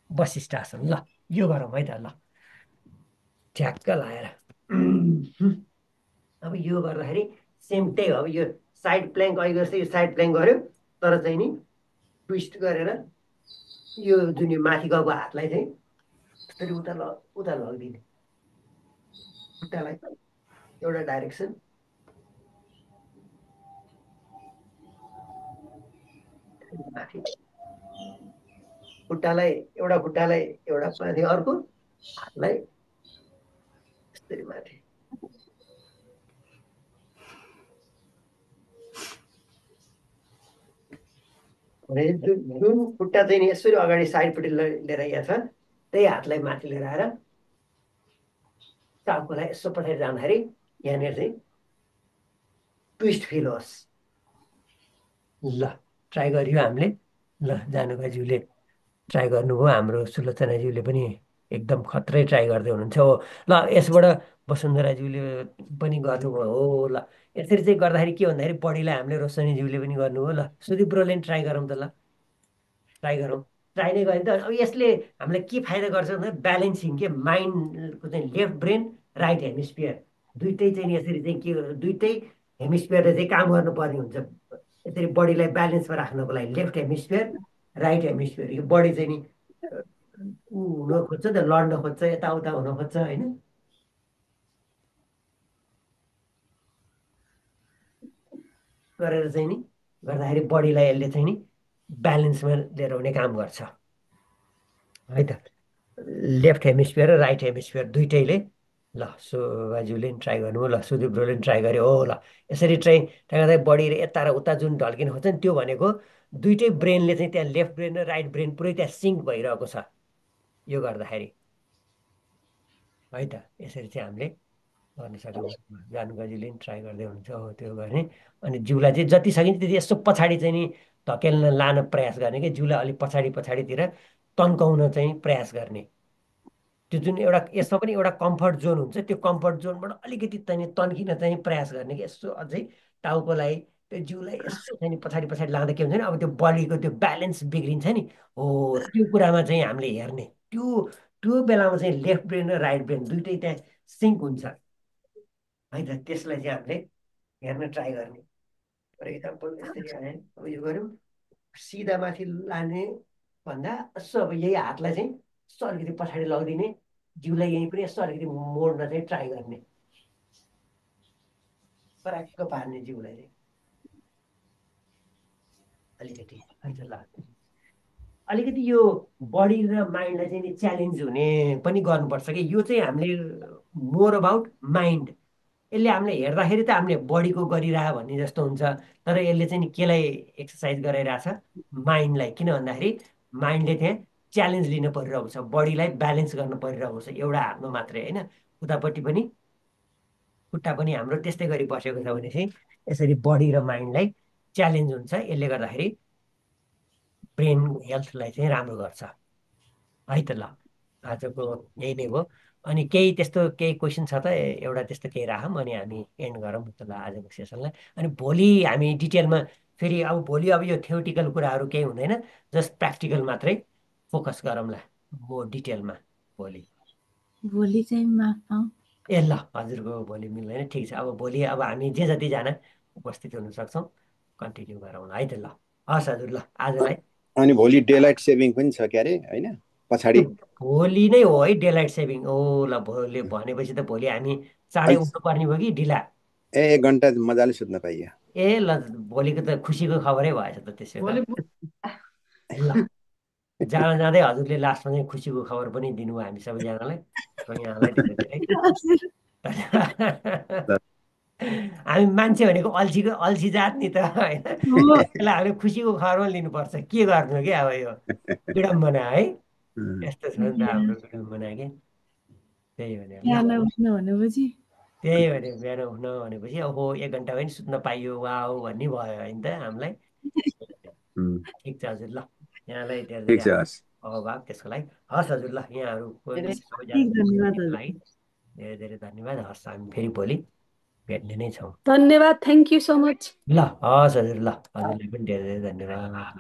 Speaker 2: वशिष्ठ आसन, ल यो गरौँ है त। ल ठ्याक्क लाएर अब यो गर्दाखेरि सेम त्यही हो। अब यो साइड प्ल्याङ्क अहिले जस्तै यो साइड प्ल्याङ्क गर्यो, तर चाहिँ नि ट्विस्ट गरेर यो जुन यो माथि गएको हातलाई चाहिँ यसरी उता लगिदिने, खुट्टालाई एउटा डाइरेक्सन, माथि खुट्टालाई एउटा माथि, अर्को हातलाई यसरी माथि। जुन खुट्टा चाहिँ नि यसरी अगाडि साइडपट्टि लिएर यहाँ छ, त्यही हातलाई माथि लिएर आएर टाउकोलाई यसो पछाडि जाँदाखेरि यहाँनिर चाहिँ ट्विस्ट फिल होस्। ल ट्राई गरियो हामीले। ल जानुकाज्यूले ट्राई गर्नुभयो, हाम्रो सुलोचनाज्यूले पनि एकदम खत्रै ट्राई गर्दै हुनुहुन्छ हो। ल यसबाट वसुन्धराज्यूले पनि गर्नुभयो हो। ल यसरी चाहिँ गर्दाखेरि के भन्दाखेरि बडीलाई हामीले रोशनीज्यूले पनि गर्नुभयो। ल सुदीप ब्रोले पनि ट्राई गरौँ त। ल ट्राई गरौँ। ट्राई नै गऱ्यो नि त। अब यसले हामीलाई के फाइदा गर्छ भन्दा ब्यालेन्सिङ के, माइन्डको चाहिँ लेफ्ट ब्रेन राइट हेमिस्फियर दुइटै चाहिँ यसरी चाहिँ के दुइटै हेमिस्फियरले चाहिँ काम गर्नुपर्ने हुन्छ। यसरी बडीलाई ब्यालेन्समा राख्नको लागि लेफ्ट हेमिस्फियर राइट हेमिस्फियर, यो बडी चाहिँ नि हुन खोज्छ नि त, लड्न खोज्छ, यताउता हुन खोज्छ होइन। गरेर चाहिँ नि गर्दाखेरि बडीलाई यसले चाहिँ नि ब्यालेन्समा लिएर आउने काम गर्छ है त। लेफ्ट हेमिस्फियर र राइट हेमिस्फियर दुइटैले। ल शोभाज्यूले पनि ट्राई गर्नुभयो। ल सुदीप ब्रोले पनि ट्राई गर्यो हो। ल यसरी ट्राई गर्दा बडी र यता र उता जुन ढल्किन खोज्छ नि, त्यो भनेको दुइटै ब्रेनले चाहिँ त्यहाँ लेफ्ट ब्रेन र राइट ब्रेन पुरै त्यहाँ सिङ्क भइरहेको छ यो गर्दाखेरि है त। यसरी चाहिँ हामीले गर्न सक्यौँ। जानुकाजीले पनि ट्राई गर्दै हुनुहुन्छ हो त्यो गर्ने। अनि जिउलाई चाहिँ जति सकिन्छ त्यति यसो पछाडि चाहिँ नि धकेल्न लान प्रयास गर्ने कि, जिउलाई अलिक पछाडितिर तन्काउन चाहिँ प्रयास गर्ने। त्यो जुन एउटा यसमा पनि एउटा कम्फर्ट जोन हुन्छ, त्यो कम्फर्ट जोनबाट अलिकति चाहिँ तन्किन चाहिँ प्रयास गर्ने कि, यसो अझै टाउकोलाई त्यो जिउलाई यसो चाहिँ पछाडि लाँदा के हुन्छ नि, अब त्यो बडीको त्यो ब्यालेन्स बिग्रिन्छ नि हो। त्यो कुरामा चाहिँ हामीले हेर्ने, त्यो बेलामा चाहिँ लेफ्ट ब्रेन र राइट ब्रेन दुइटै त्यहाँ सिङ्क हुन्छ है त। त्यसलाई चाहिँ हामीले हेर्न ट्राई गर्ने। फर इक्जाम्पल यसरी आयो, अब यो गऱ्यौँ सिधा माथि लाने भन्दा यसो अब यही हातलाई चाहिँ यसो अलिकति पछाडि लगिदिने, जिउलाई यहीँ पनि यसो अलिकति मोड्न चाहिँ ट्राई गर्ने, पराक्क पार्ने जिउलाई चाहिँ अलिकति है त। ल अलिकति यो बडी र माइन्डलाई चाहिँ नि च्यालेन्ज हुने पनि गर्नुपर्छ कि, यो चाहिँ हामीले मोर अबाउट माइन्ड। यसले हामीले हेर्दाखेरि त हामीले बडीको गरिरह भन्ने जस्तो हुन्छ, तर यसले चाहिँ नि केलाई एक्सर्साइज गराइरहेछ, माइन्डलाई। किन भन्दाखेरि माइन्डले त्यहाँ च्यालेन्ज लिन परिरहेको छ, बडीलाई ब्यालेन्स गर्न परिरहेको छ एउटा हातमा मात्रै होइन, उतापट्टि पनि खुट्टा पनि हाम्रो त्यस्तै गरी बसेको छ भने चाहिँ यसरी बडी र माइन्डलाई च्यालेन्ज हुन्छ। यसले गर्दाखेरि ब्रेन हेल्थलाई चाहिँ राम्रो गर्छ है त। ल आजको यही नै हो। अनि केही क्वेसन छ त, एउटा त्यस्तो केही राखौँ अनि हामी एन्ड गरौँ त ल आजको सेसनलाई। अनि भोलि हामी डिटेलमा फेरि अब भोलि अब यो थ्योरिटिकल कुराहरू केही हुँदैन, जस्ट प्र्याक्टिकल मात्रै फोकस गरौँला म डिटेलमा भोलि।
Speaker 4: भोलि चाहिँ माफ पाऊँ।
Speaker 2: ए ल हजुरको भोलि मिल्दैन, ठिक छ। अब भोलि अब हामी जतिजना उपस्थित हुन सक्छौँ कन्टिन्यू गरौँला है त। ल हस् हजुर, ल आजलाई।
Speaker 3: अनि भोलि डेलाइट सेभिङ पनि छ क्यारे होइन पछाडि?
Speaker 2: भोलि नै हो है डेलाइट सेभिङ। ओ ल भोलि भनेपछि त भोलि हामी चाँडै उठ्नुपर्ने भयो कि ढिला?
Speaker 3: 1 घन्टा मजाले सुत्न पाइयो।
Speaker 2: ए ल भोलिको त खुसीको खबरै भएछ त त्यसो त। ल जाँदै हजुरले लास्टमा चाहिँ खुसीको खबर पनि दिनुभयो हामी सबैजनालाई, यहाँलाई धेरै धेरै हामी मान्छे भनेको अल्छी जात नि त होइन, त्यसलाई हामीले खुसीको खबर पनि लिनुपर्छ। के गर्नु कि अब यो विडम्बना है, यस्तो छ नि त हाम्रो विडम्बना कि। त्यही भने
Speaker 4: बिहान उठ्नु भनेपछि
Speaker 2: बिहान उठ्न भनेपछि ओहो 1 घन्टा पनि सुत्न पाइयो वाउ भन्ने भयो होइन त हामीलाई। ठिक छ हजुर, ल यहाँलाई धेरै
Speaker 3: ठिक छ,
Speaker 2: धेरै
Speaker 3: हस्।
Speaker 2: अभाव त्यसको लागि। हस् हजुर, ल यहाँहरूको
Speaker 4: धन्यवाद हजुर।
Speaker 2: लागि धेरै धेरै धन्यवाद। हस् हामी फेरि भोलि भेट्ने नै छौँ।
Speaker 6: धन्यवाद, थ्याङ्क यू सो मच।
Speaker 2: ल हस् हजुर, ल हजुरलाई पनि धेरै धेरै धन्यवाद।